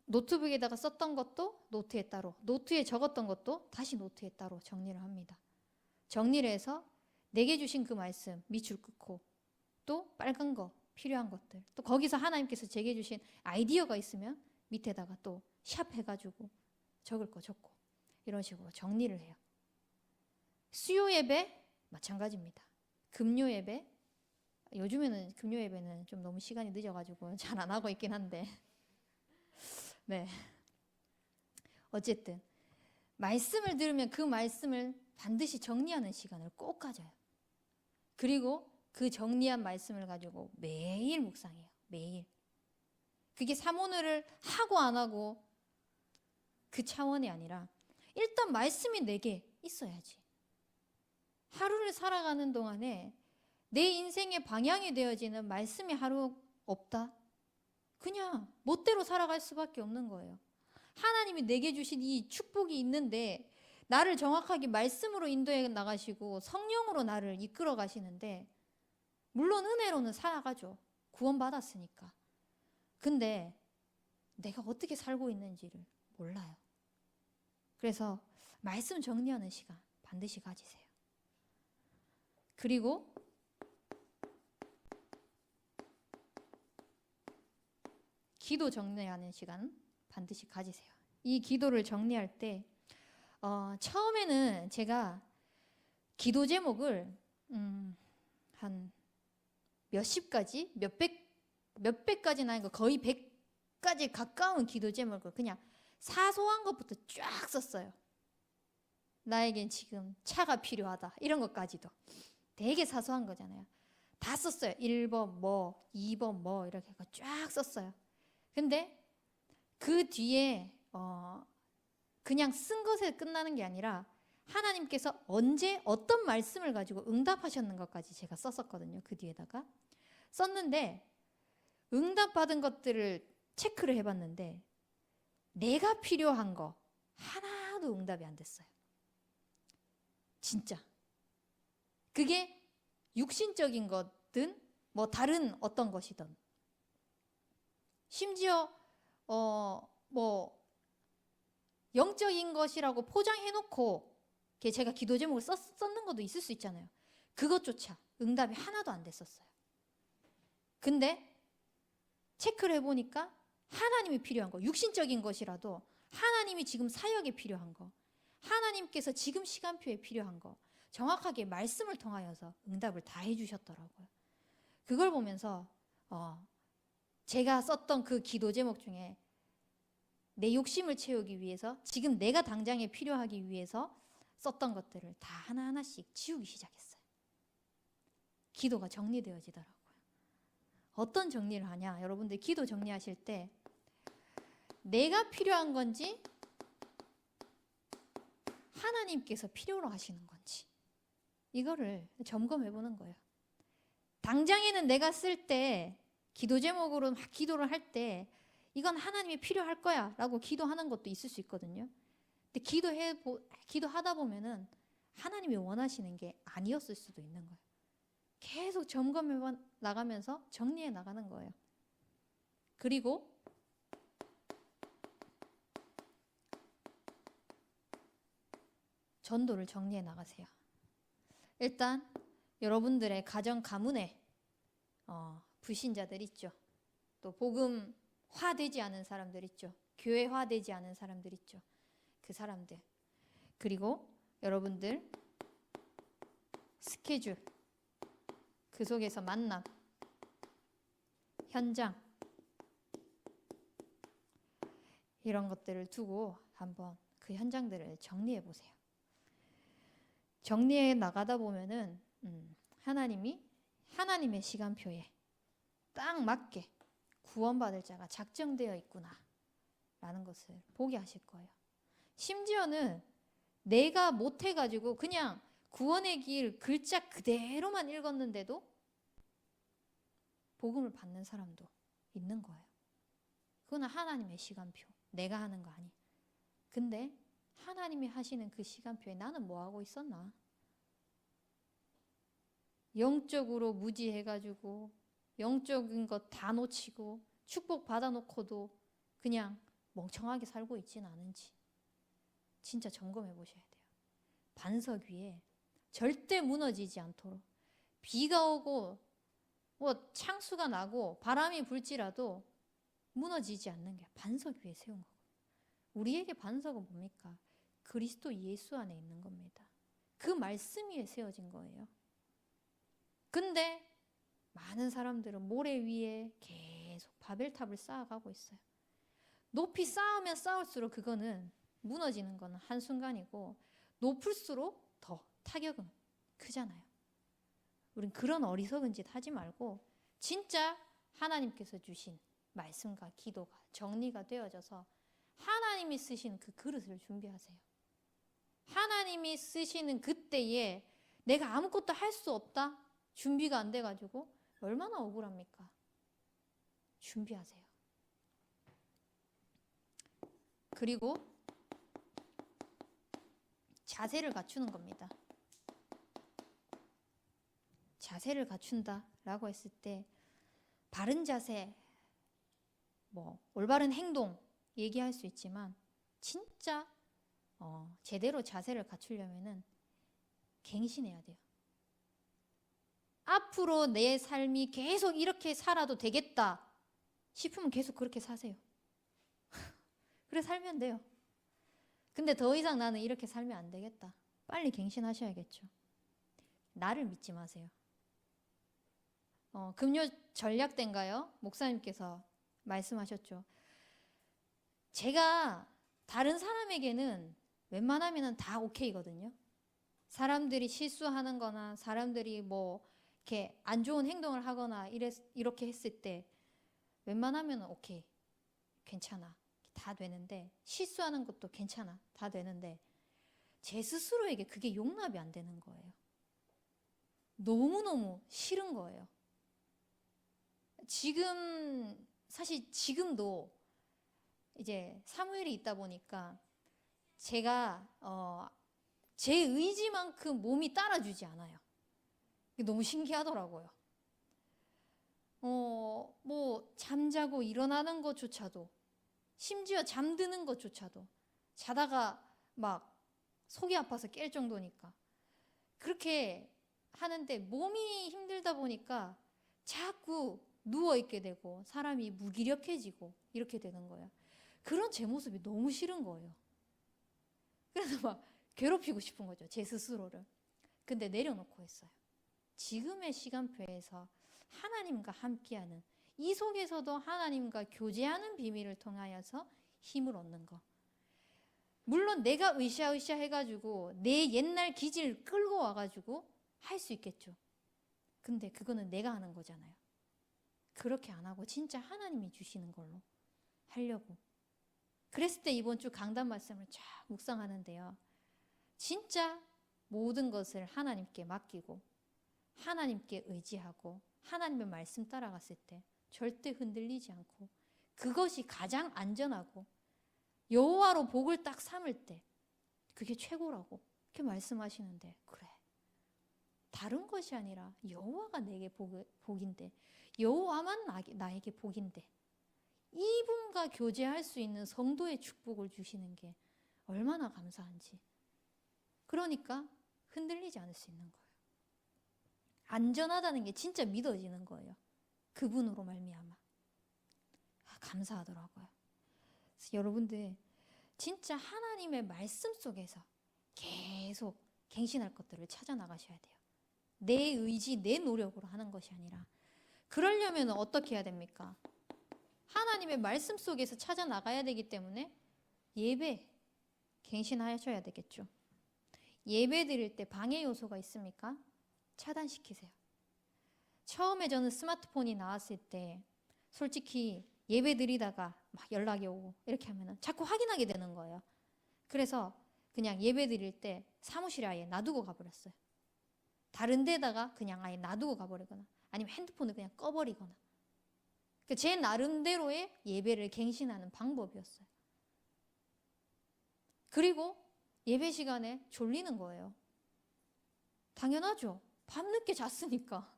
노트북에다가 썼던 것도 노트에 따로, 노트에 적었던 것도 다시 노트에 따로 정리를 합니다. 정리를 해서 내게 주신 그 말씀 밑줄 긋고 또 빨간 거 필요한 것들 또 거기서 하나님께서 제게 주신 아이디어가 있으면 밑에다가 또 샵 해가지고 적을 거 적고 이런 식으로 정리를 해요. 수요 예배 마찬가지입니다. 금요 예배 요즘에는 금요 예배는 좀 너무 시간이 늦어가지고 잘 안 하고 있긴 한데 네, 어쨌든 말씀을 들으면 그 말씀을 반드시 정리하는 시간을 꼭 가져요. 그리고 그 정리한 말씀을 가지고 매일 묵상해요. 매일. 그게 사모늘을 하고 안 하고 그 차원이 아니라 일단 말씀이 내게 있어야지. 하루를 살아가는 동안에 내 인생의 방향이 되어지는 말씀이 하루 없다. 그냥 멋대로 살아갈 수밖에 없는 거예요. 하나님이 내게 주신 이 축복이 있는데 나를 정확하게 말씀으로 인도해 나가시고 성령으로 나를 이끌어 가시는데, 물론 은혜로는 살아가죠. 구원받았으니까. 근데 내가 어떻게 살고 있는지를 몰라요. 그래서 말씀 정리하는 시간 반드시 가지세요. 그리고 기도 정리하는 시간 반드시 가지세요. 이 기도를 정리할 때 처음에는 제가 기도 제목을 한 몇십 가지, 몇백까지는 아니고 거의 100가지 가까운 기도 제목을 그냥 사소한 것부터 쫙 썼어요. 나에겐 지금 차가 필요하다, 이런 것까지도 되게 사소한 거잖아요. 다 썼어요. 1번 뭐, 2번 뭐, 이렇게 해서 쫙 썼어요. 근데 그 뒤에 그냥 쓴 것에 끝나는 게 아니라 하나님께서 언제 어떤 말씀을 가지고 응답하셨는 것까지 제가 썼었거든요. 그 뒤에다가 썼는데, 응답받은 것들을 체크를 해봤는데 내가 필요한 거 하나도 응답이 안 됐어요. 진짜. 그게 육신적인 것든 뭐 다른 어떤 것이든, 심지어 뭐 영적인 것이라고 포장해놓고 제가 기도 제목을 썼는 것도 있을 수 있잖아요. 그것조차 응답이 하나도 안 됐었어요. 근데 체크를 해보니까 하나님이 필요한 거, 육신적인 것이라도 하나님이 지금 사역에 필요한 거, 하나님께서 지금 시간표에 필요한 거 정확하게 말씀을 통하여서 응답을 다 해주셨더라고요. 그걸 보면서 제가 썼던 그 기도 제목 중에 내 욕심을 채우기 위해서, 지금 내가 당장에 필요하기 위해서 썼던 것들을 다 하나하나씩 지우기 시작했어요. 기도가 정리되어지더라고요. 어떤 정리를 하냐? 여러분들 기도 정리하실 때 내가 필요한 건지 하나님께서 필요로 하시는 건지 이거를 점검해 보는 거예요. 당장에는 내가 쓸 때 기도 제목으로 막 기도를 할 때 이건 하나님이 필요할 거야 라고 기도하는 것도 있을 수 있거든요. 근데 기도하다 보면은 하나님이 원하시는 게 아니었을 수도 있는 거예요. 계속 점검해 나가면서 정리해 나가는 거예요. 그리고 전도를 정리해 나가세요. 일단 여러분들의 가정 가문에 불신자들 있죠. 또 복음화되지 않은 사람들 있죠. 교회화되지 않은 사람들 있죠. 그 사람들. 그리고 여러분들 스케줄, 그 속에서 만남, 현장, 이런 것들을 두고 한번 그 현장들을 정리해 보세요. 정리해 나가다 보면은 하나님의 시간표에 딱 맞게 구원받을 자가 작정되어 있구나 라는 것을 보게 하실 거예요. 심지어는 내가 못해가지고 그냥 구원의 길 글자 그대로만 읽었는데도 복음을 받는 사람도 있는 거예요. 그건 하나님의 시간표, 내가 하는 거 아니. 근데 하나님이 하시는 그 시간표에 나는 뭐 하고 있었나? 영적으로 무지해가지고 영적인 것 다 놓치고 축복 받아놓고도 그냥 멍청하게 살고 있지는 않은지 진짜 점검해 보셔야 돼요. 반석 위에 절대 무너지지 않도록, 비가 오고 뭐 창수가 나고 바람이 불지라도 무너지지 않는 게 반석 위에 세운 거예요. 우리에게 반석은 뭡니까? 그리스도 예수 안에 있는 겁니다. 그 말씀 위에 세워진 거예요. 근데 많은 사람들은 모래 위에 계속 바벨탑을 쌓아가고 있어요. 높이 쌓으면 쌓을수록 그거는 무너지는 건 한순간이고 높을수록 더 타격은 크잖아요. 우린 그런 어리석은 짓 하지 말고 진짜 하나님께서 주신 말씀과 기도가 정리가 되어져서 하나님이 쓰신 그 그릇을 준비하세요. 하나님이 쓰시는 그때에 내가 아무것도 할 수 없다? 준비가 안 돼가지고 얼마나 억울합니까? 준비하세요. 그리고 자세를 갖추는 겁니다. 자세를 갖춘다라고 했을 때 바른 자세, 뭐 올바른 행동 얘기할 수 있지만 진짜 제대로 자세를 갖추려면은 갱신해야 돼요. 앞으로 내 삶이 계속 이렇게 살아도 되겠다 싶으면 계속 그렇게 사세요. 그래 살면 돼요. 근데 더 이상 나는 이렇게 살면 안 되겠다. 빨리 갱신하셔야겠죠. 나를 믿지 마세요. 금요 전략 때인가요? 목사님께서 말씀하셨죠. 제가 다른 사람에게는 웬만하면 다 오케이거든요. 사람들이 실수하는 거나 사람들이 뭐 이렇게 안 좋은 행동을 하거나 이렇게 했을 때 웬만하면 오케이, 괜찮아, 다 되는데, 실수하는 것도 괜찮아, 다 되는데 제 스스로에게 그게 용납이 안 되는 거예요. 너무너무 싫은 거예요. 사실 지금도 이제 사무엘이 있다 보니까 제가 제 의지만큼 몸이 따라주지 않아요. 너무 신기하더라고요. 뭐 잠자고 일어나는 것조차도, 심지어 잠드는 것조차도 자다가 막 속이 아파서 깰 정도니까 그렇게 하는데 몸이 힘들다 보니까 자꾸 누워있게 되고 사람이 무기력해지고 이렇게 되는 거예요. 그런 제 모습이 너무 싫은 거예요. 그래서 막 괴롭히고 싶은 거죠, 제 스스로를. 근데 내려놓고 했어요. 지금의 시간표에서 하나님과 함께하는, 이 속에서도 하나님과 교제하는 비밀을 통하여서 힘을 얻는 거. 물론 내가 으쌰으쌰 해가지고 내 옛날 기질을 끌고 와가지고 할 수 있겠죠. 근데 그거는 내가 하는 거잖아요. 그렇게 안 하고 진짜 하나님이 주시는 걸로 하려고. 그랬을 때 이번 주 강단 말씀을 쫙 묵상하는데요. 진짜 모든 것을 하나님께 맡기고 하나님께 의지하고 하나님의 말씀 따라갔을 때 절대 흔들리지 않고 그것이 가장 안전하고 여호와로 복을 딱 삼을 때 그게 최고라고 이렇게 말씀하시는데, 그래, 다른 것이 아니라 여호와가 내게 복인데, 여호와만 나에게 복인데, 이분과 교제할 수 있는 성도의 축복을 주시는 게 얼마나 감사한지. 그러니까 흔들리지 않을 수 있는 거예요. 안전하다는 게 진짜 믿어지는 거예요. 그분으로 말미암아. 감사하더라고요. 그래서 여러분들 진짜 하나님의 말씀 속에서 계속 갱신할 것들을 찾아 나가셔야 돼요. 내 의지, 내 노력으로 하는 것이 아니라. 그러려면 어떻게 해야 됩니까? 하나님의 말씀 속에서 찾아 나가야 되기 때문에 예배 갱신하셔야 되겠죠. 예배 드릴 때 방해 요소가 있습니까? 차단시키세요. 처음에 저는 스마트폰이 나왔을 때 솔직히 예배 드리다가 막 연락이 오고 이렇게 하면 자꾸 확인하게 되는 거예요. 그래서 그냥 예배 드릴 때 사무실에 아예 놔두고 가버렸어요. 다른 데다가 그냥 아예 놔두고 가버리거나 아니면 핸드폰을 그냥 꺼버리거나. 제 나름대로의 예배를 갱신하는 방법이었어요. 그리고 예배 시간에 졸리는 거예요. 당연하죠. 밤늦게 잤으니까.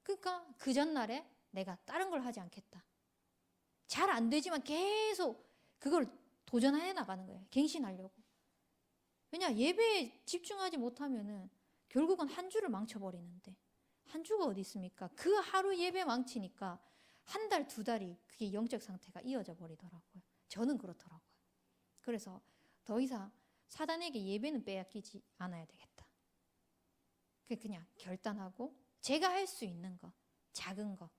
그러니까 그 전날에 내가 다른 걸 하지 않겠다. 잘 안 되지만 계속 그걸 도전해 나가는 거예요. 갱신하려고. 왜냐, 예배에 집중하지 못하면은 결국은 한 주를 망쳐버리는데, 한 주가 어디 있습니까? 그 하루 예배 망치니까 한 달, 두 달이 그게 영적 상태가 이어져 버리더라고요. 저는 그렇더라고요. 그래서 더 이상 사단에게 예배는 빼앗기지 않아야 되겠다. 그냥 결단하고 제가 할 수 있는 거, 작은 거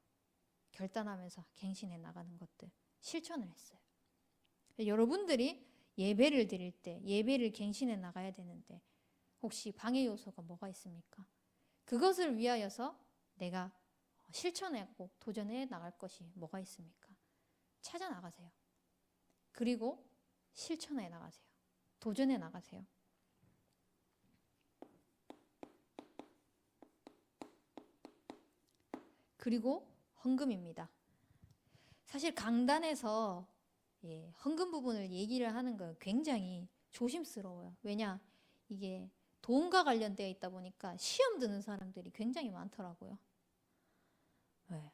결단하면서 갱신해 나가는 것들 실천을 했어요. 여러분들이 예배를 드릴 때 예배를 갱신해 나가야 되는데 혹시 방해 요소가 뭐가 있습니까? 그것을 위하여서 내가 실천하고 도전해 나갈 것이 뭐가 있습니까? 찾아 나가세요. 그리고 실천해 나가세요. 도전해 나가세요. 그리고 헌금입니다. 사실 강단에서 헌금 부분을 얘기를 하는 건 굉장히 조심스러워요. 왜냐? 이게 돈과 관련되어 있다 보니까 시험 드는 사람들이 굉장히 많더라고요. 네.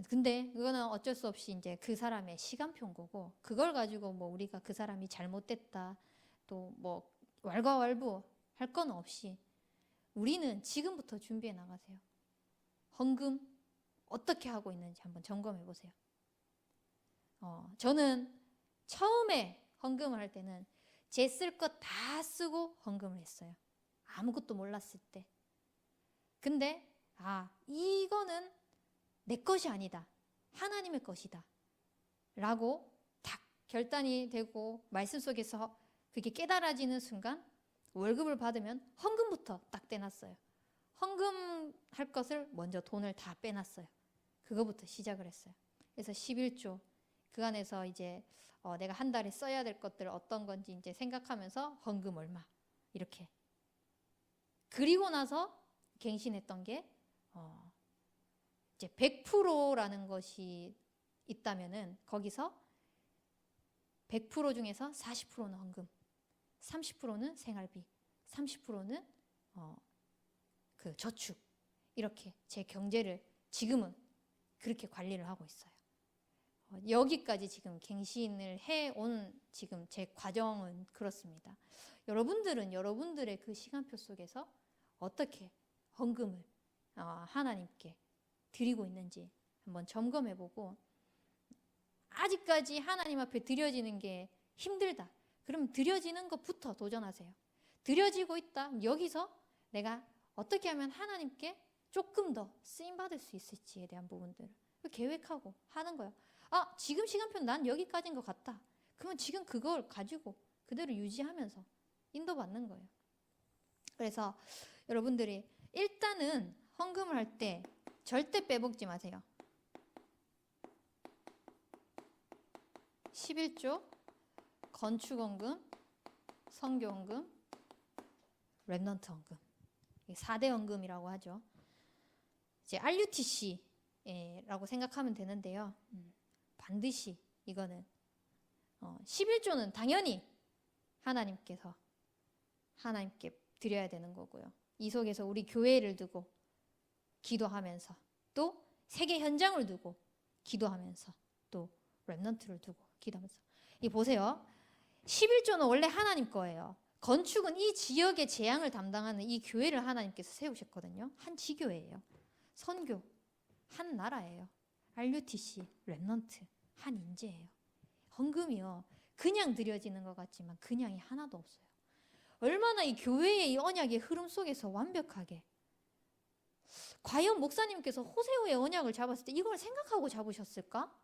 근데 그거는 어쩔 수 없이 이제 그 사람의 시간표인 거고, 그걸 가지고 뭐 우리가 그 사람이 잘못됐다, 또 뭐 왈가왈부 할 건 없이 우리는 지금부터 준비해 나가세요. 헌금 어떻게 하고 있는지 한번 점검해 보세요. 저는 처음에 헌금을 할 때는 제 쓸 것 다 쓰고 헌금을 했어요. 아무것도 몰랐을 때. 근데 이거는 내 것이 아니다. 하나님의 것이다. 라고 딱 결단이 되고 말씀 속에서 그게 깨달아지는 순간 월급을 받으면 헌금부터 딱 떼놨어요. 헌금할 것을 먼저 돈을 다 빼놨어요. 그거부터 시작을 했어요. 그래서 11조 그 안에서 이제 내가 한 달에 써야 될 것들 어떤 건지 이제 생각하면서 헌금 얼마 이렇게. 그리고 나서 갱신했던 게 이제 100%라는 것이 있다면은 거기서 100% 중에서 40%는 헌금, 30%는 생활비, 30%는 그 저축. 이렇게 제 경제를 지금은 그렇게 관리를 하고 있어요. 여기까지 지금 갱신을 해온 지금 제 과정은 그렇습니다. 여러분들은 여러분들의 그 시간표 속에서 어떻게 헌금을 하나님께 드리고 있는지 한번 점검해보고, 아직까지 하나님 앞에 드려지는 게 힘들다. 그럼 드려지는 것부터 도전하세요. 드려지고 있다. 여기서 내가 어떻게 하면 하나님께 조금 더 쓰임받을 수 있을지에 대한 부분들을 계획하고 하는 거예요. 지금 시간표는 난 여기까지인 것 같다. 그러면 지금 그걸 가지고 그대로 유지하면서 인도받는 거예요. 그래서 여러분들이 일단은 헌금을 할 때 절대 빼먹지 마세요. 11조, 건축헌금, 선교헌금, 렘넌트 헌금. 4대 헌금이라고 하죠. 이제 RUTC라고 생각하면 되는데요. 반드시 이거는 11조는 당연히 하나님께 드려야 되는 거고요. 이 속에서 우리 교회를 두고 기도하면서, 또 세계 현장을 두고 기도하면서, 또 렘넌트를 두고 기도하면서. 이 보세요. 11조는 원래 하나님 거예요. 건축은 이 지역의 재앙을 담당하는 이 교회를 하나님께서 세우셨거든요. 한 지교회예요. 선교 한 나라예요. RUTC, 렘넌트 한 인재예요. 헌금이요, 그냥 드려지는 것 같지만 그냥이 하나도 없어요. 얼마나 이 교회의 이 언약의 흐름 속에서 완벽하게, 과연 목사님께서 호세오의 언약을 잡았을 때 이걸 생각하고 잡으셨을까?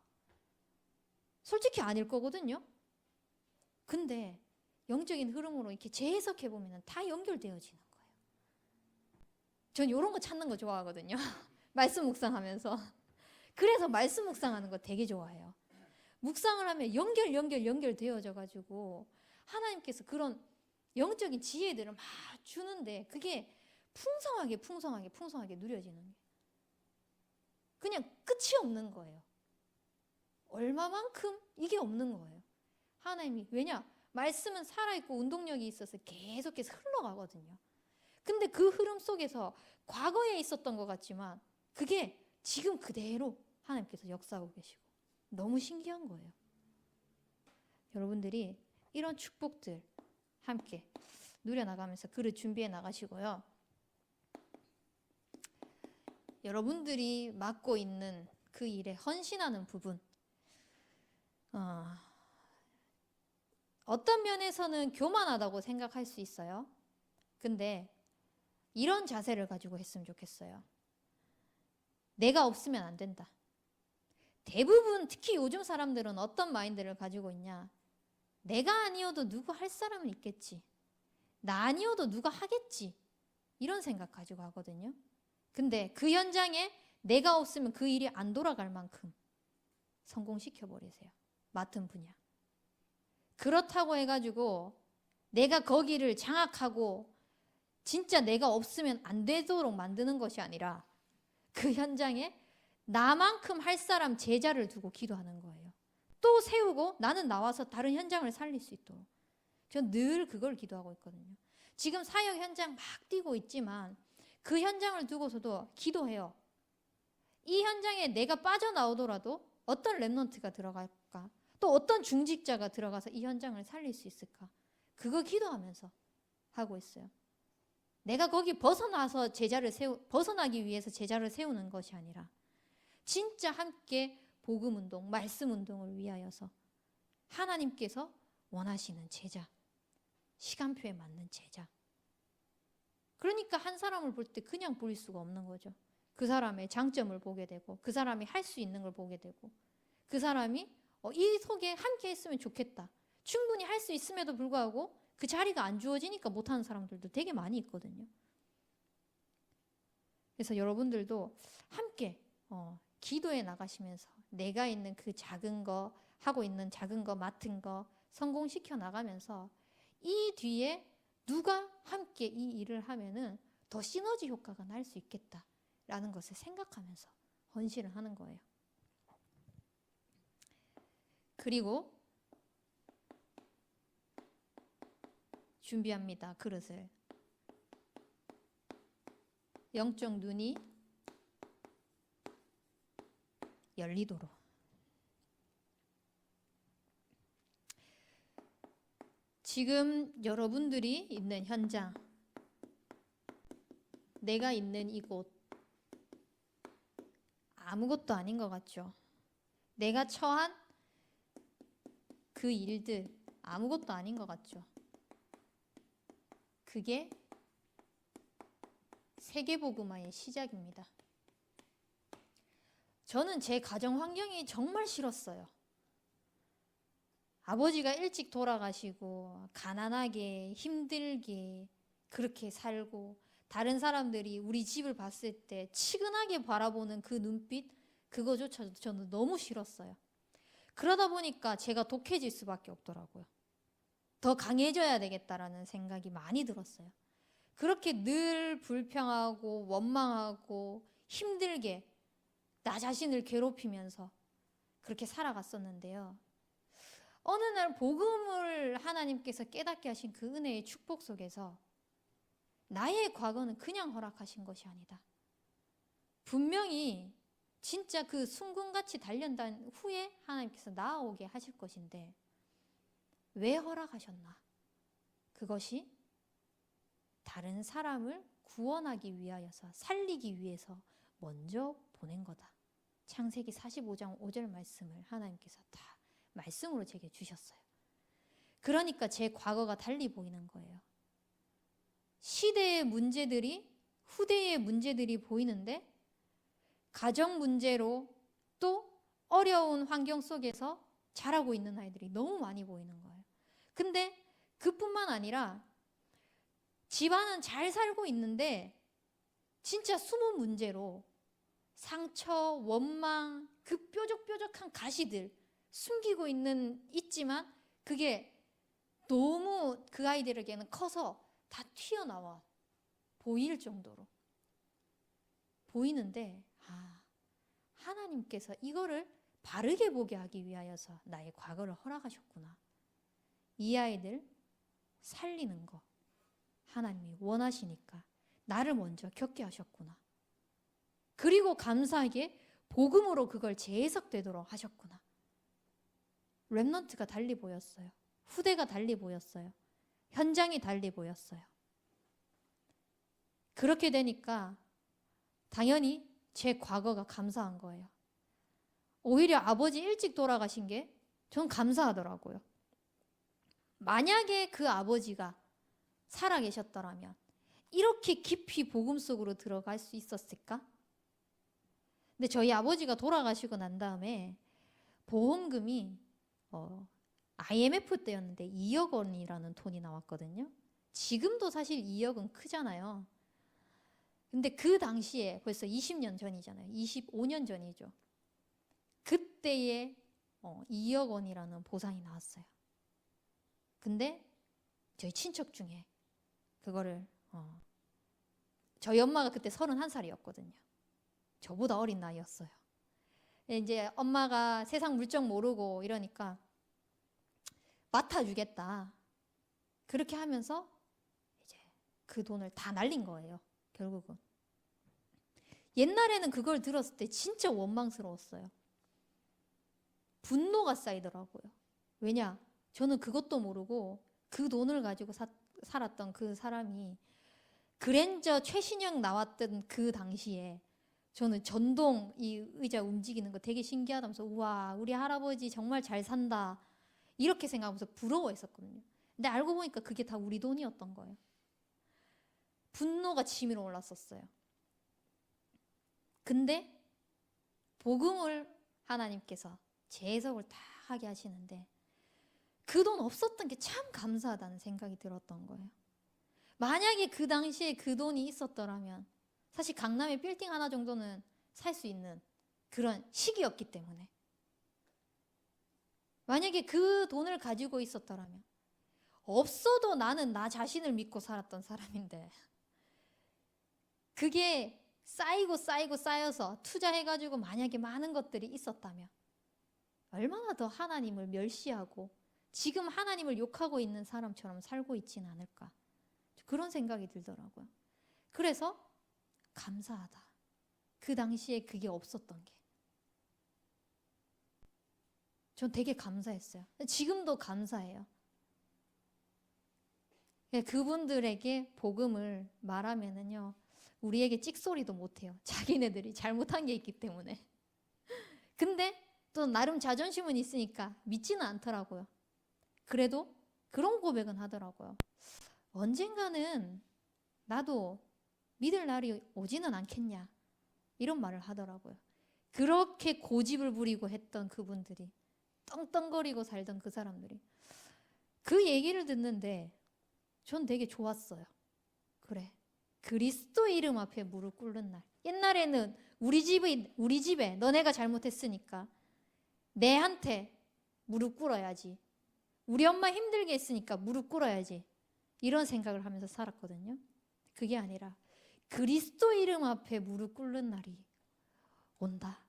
솔직히 아닐 거거든요. 근데 영적인 흐름으로 이렇게 재해석해 보면 다 연결되어지는 거예요. 전 이런 거 찾는 거 좋아하거든요. 말씀 묵상하면서. 그래서 말씀 묵상하는 거 되게 좋아해요. 묵상을 하면 연결되어져 가지고 하나님께서 그런 영적인 지혜들을 막 주는데, 그게 풍성하게 누려지는 게 그냥 끝이 없는 거예요. 얼마만큼 이게 없는 거예요. 하나님이, 왜냐? 말씀은 살아있고 운동력이 있어서 계속해서 흘러가거든요. 근데 그 흐름 속에서 과거에 있었던 것 같지만 그게 지금 그대로 하나님께서 역사하고 계시고 너무 신기한 거예요. 여러분들이 이런 축복들 함께 누려나가면서 그릇 준비해 나가시고요. 여러분들이 맡고 있는 그 일에 헌신하는 부분, 어떤 면에서는 교만하다고 생각할 수 있어요. 근데 이런 자세를 가지고 했으면 좋겠어요. 내가 없으면 안 된다. 대부분 특히 요즘 사람들은 어떤 마인드를 가지고 있냐? 내가 아니어도 누구 할 사람은 있겠지. 나 아니어도 누가 하겠지. 이런 생각 가지고 하거든요. 근데 그 현장에 내가 없으면 그 일이 안 돌아갈 만큼 성공시켜버리세요. 맡은 분야. 그렇다고 해가지고 내가 거기를 장악하고 진짜 내가 없으면 안 되도록 만드는 것이 아니라, 그 현장에 나만큼 할 사람 제자를 두고 기도하는 거예요. 또 세우고 나는 나와서 다른 현장을 살릴 수 있도록. 전 늘 그걸 기도하고 있거든요. 지금 사역 현장 막 뛰고 있지만 그 현장을 두고서도 기도해요. 이 현장에 내가 빠져나오더라도 어떤 랩넌트가 들어갈까? 또 어떤 중직자가 들어가서 이 현장을 살릴 수 있을까? 그거 기도하면서 하고 있어요. 내가 거기 벗어나기 위해서 제자를 세우는 것이 아니라 진짜 함께 복음 운동, 말씀 운동을 위하여서 하나님께서 원하시는 제자, 시간표에 맞는 제자. 그러니까 한 사람을 볼 때 그냥 볼 수가 없는 거죠. 그 사람의 장점을 보게 되고 그 사람이 할 수 있는 걸 보게 되고 그 사람이 이 속에 함께 했으면 좋겠다. 충분히 할 수 있음에도 불구하고 그 자리가 안 주어지니까 못하는 사람들도 되게 많이 있거든요. 그래서 여러분들도 함께 기도해 나가시면서 내가 있는 그 작은 거, 하고 있는 작은 거, 맡은 거 성공시켜 나가면서 이 뒤에 누가 함께 이 일을 하면은 더 시너지 효과가 날 수 있겠다라는 것을 생각하면서 헌신을 하는 거예요. 그리고 준비합니다. 그릇을. 영적 눈이 열리도록. 지금 여러분들이 있는 현장, 내가 있는 이곳, 아무것도 아닌 것 같죠? 내가 처한 그 일들, 아무것도 아닌 것 같죠? 그게 세계복음화의 시작입니다. 저는 제 가정 환경이 정말 싫었어요. 아버지가 일찍 돌아가시고 가난하게 힘들게 그렇게 살고 다른 사람들이 우리 집을 봤을 때 치근하게 바라보는 그 눈빛, 그거조차도 저는 너무 싫었어요. 그러다 보니까 제가 독해질 수밖에 없더라고요. 더 강해져야 되겠다라는 생각이 많이 들었어요. 그렇게 늘 불평하고 원망하고 힘들게 나 자신을 괴롭히면서 그렇게 살아갔었는데요. 어느 날 복음을 하나님께서 깨닫게 하신 그 은혜의 축복 속에서 나의 과거는 그냥 허락하신 것이 아니다. 분명히 진짜 그 순금같이 단련된 후에 하나님께서 나아오게 하실 것인데 왜 허락하셨나? 그것이 다른 사람을 구원하기 위하여서, 살리기 위해서 먼저 보낸 거다. 창세기 45장 5절 말씀을 하나님께서 다 말씀으로 제게 주셨어요. 그러니까 제 과거가 달리 보이는 거예요. 시대의 문제들이, 후대의 문제들이 보이는데 가정 문제로 또 어려운 환경 속에서 자라고 있는 아이들이 너무 많이 보이는 거예요. 근데 그뿐만 아니라 집안은 잘 살고 있는데 진짜 숨은 문제로 상처, 원망, 그 뾰족뾰족한 가시들 숨기고 있지만 그게 너무 그 아이들에게는 커서 다 튀어나와 보일 정도로 보이는데 하나님께서 이거를 바르게 보게 하기 위하여서 나의 과거를 허락하셨구나. 이 아이들 살리는 거 하나님이 원하시니까 나를 먼저 겪게 하셨구나. 그리고 감사하게 복음으로 그걸 재해석되도록 하셨구나. 랩넌트가 달리 보였어요. 후대가 달리 보였어요. 현장이 달리 보였어요. 그렇게 되니까 당연히 제 과거가 감사한 거예요. 오히려 아버지 일찍 돌아가신 게 전 감사하더라고요. 만약에 그 아버지가 살아계셨더라면 이렇게 깊이 복음 속으로 들어갈 수 있었을까? 근데 저희 아버지가 돌아가시고 난 다음에 보험금이 IMF 때였는데 2억 원이라는 돈이 나왔거든요. 지금도 사실 2억은 크잖아요. 근데 그 당시에 벌써 20년 전이잖아요. 25년 전이죠. 그때에 2억 원이라는 보상이 나왔어요. 근데 저희 친척 중에 그거를 저희 엄마가 그때 31살이었거든요. 저보다 어린 나이였어요. 이제 엄마가 세상 물정 모르고 이러니까 맡아주겠다. 그렇게 하면서 이제 그 돈을 다 날린 거예요. 결국은. 옛날에는 그걸 들었을 때 진짜 원망스러웠어요. 분노가 쌓이더라고요. 왜냐? 저는 그것도 모르고 그 돈을 가지고 살았던 그 사람이 그랜저 최신형 나왔던 그 당시에 저는 전동 이 의자 움직이는 거 되게 신기하다면서 우와 우리 할아버지 정말 잘 산다 이렇게 생각하면서 부러워했었거든요. 근데 알고 보니까 그게 다 우리 돈이었던 거예요. 분노가 치밀어 올랐었어요. 근데 복음을 하나님께서 재해석을 다 하게 하시는데 그 돈 없었던 게 참 감사하다는 생각이 들었던 거예요. 만약에 그 당시에 그 돈이 있었더라면 사실 강남에 빌딩 하나 정도는 살 수 있는 그런 시기였기 때문에 만약에 그 돈을 가지고 있었더라면 없어도 나는 나 자신을 믿고 살았던 사람인데 그게 쌓이고 쌓여서 투자해가지고 만약에 많은 것들이 있었다면 얼마나 더 하나님을 멸시하고 지금 하나님을 욕하고 있는 사람처럼 살고 있지는 않을까 그런 생각이 들더라고요. 그래서 감사하다. 그 당시에 그게 없었던 게. 전 되게 감사했어요. 지금도 감사해요. 그분들에게 복음을 말하면은요, 우리에게 찍소리도 못해요. 자기네들이 잘못한 게 있기 때문에. 근데 또 나름 자존심은 있으니까 믿지는 않더라고요. 그래도 그런 고백은 하더라고요. 언젠가는 나도 믿을 날이 오지는 않겠냐 이런 말을 하더라고요. 그렇게 고집을 부리고 했던 그분들이 떵떵거리고 살던 그 사람들이 그 얘기를 듣는데 전 되게 좋았어요. 그래, 그리스도 이름 앞에 무릎 꿇는 날. 옛날에는 우리 집에 너네가 잘못했으니까 내한테 무릎 꿇어야지. 우리 엄마 힘들게 했으니까 무릎 꿇어야지. 이런 생각을 하면서 살았거든요. 그게 아니라 그리스도 이름 앞에 무릎 꿇는 날이 온다.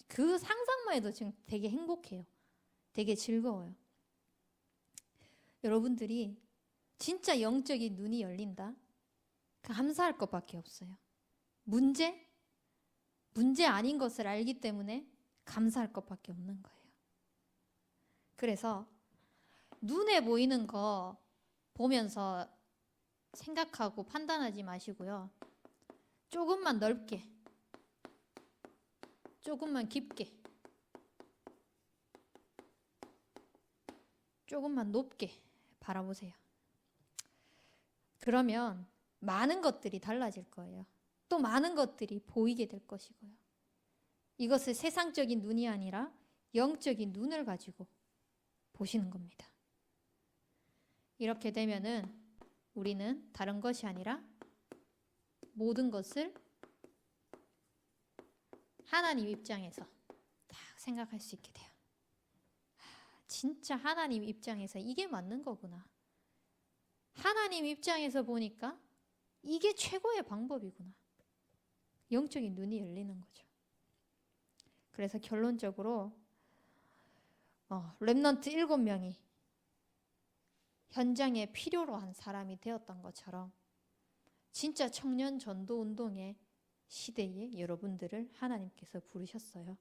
그 상상만 해도 지금 되게 행복해요. 되게 즐거워요. 여러분들이 진짜 영적인 눈이 열린다. 감사할 것밖에 없어요. 문제 아닌 것을 알기 때문에 감사할 것밖에 없는 거예요. 그래서 눈에 보이는 거 보면서 생각하고 판단하지 마시고요. 조금만 넓게, 조금만 깊게, 조금만 높게 바라보세요. 그러면 많은 것들이 달라질 거예요. 또 많은 것들이 보이게 될 것이고요. 이것을 세상적인 눈이 아니라 영적인 눈을 가지고 보시는 겁니다. 이렇게 되면은 우리는 다른 것이 아니라 모든 것을 하나님 입장에서 딱 생각할 수 있게 돼요. 진짜 하나님 입장에서 이게 맞는 거구나. 하나님 입장에서 보니까 이게 최고의 방법이구나. 영적인 눈이 열리는 거죠. 그래서 결론적으로 렘넌트 7명이 현장에 필요로 한 사람이 되었던 것처럼 진짜 청년 전도 운동의 시대에 여러분들을 하나님께서 부르셨어요.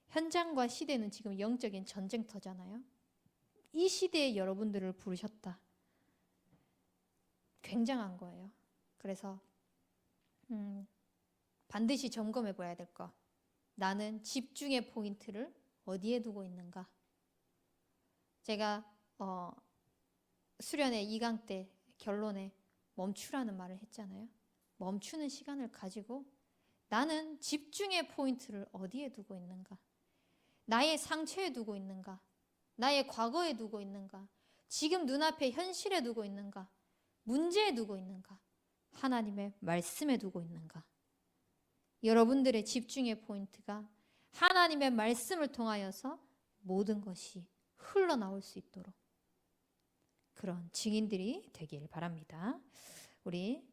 현장과 시대는 지금 영적인 전쟁터잖아요. 이 시대에 여러분들을 부르셨다. 굉장한 거예요. 그래서 반드시 점검해 봐야 될 거. 나는 집중의 포인트를 어디에 두고 있는가? 제가 수련회 2강 때 결론에 멈추라는 말을 했잖아요. 멈추는 시간을 가지고 나는 집중의 포인트를 어디에 두고 있는가? 나의 상처에 두고 있는가? 나의 과거에 두고 있는가? 지금 눈앞에 현실에 두고 있는가? 문제에 두고 있는가? 하나님의 말씀에 두고 있는가? 여러분들의 집중의 포인트가 하나님의 말씀을 통하여서 모든 것이 흘러나올 수 있도록 그런 증인들이 되길 바랍니다. 우리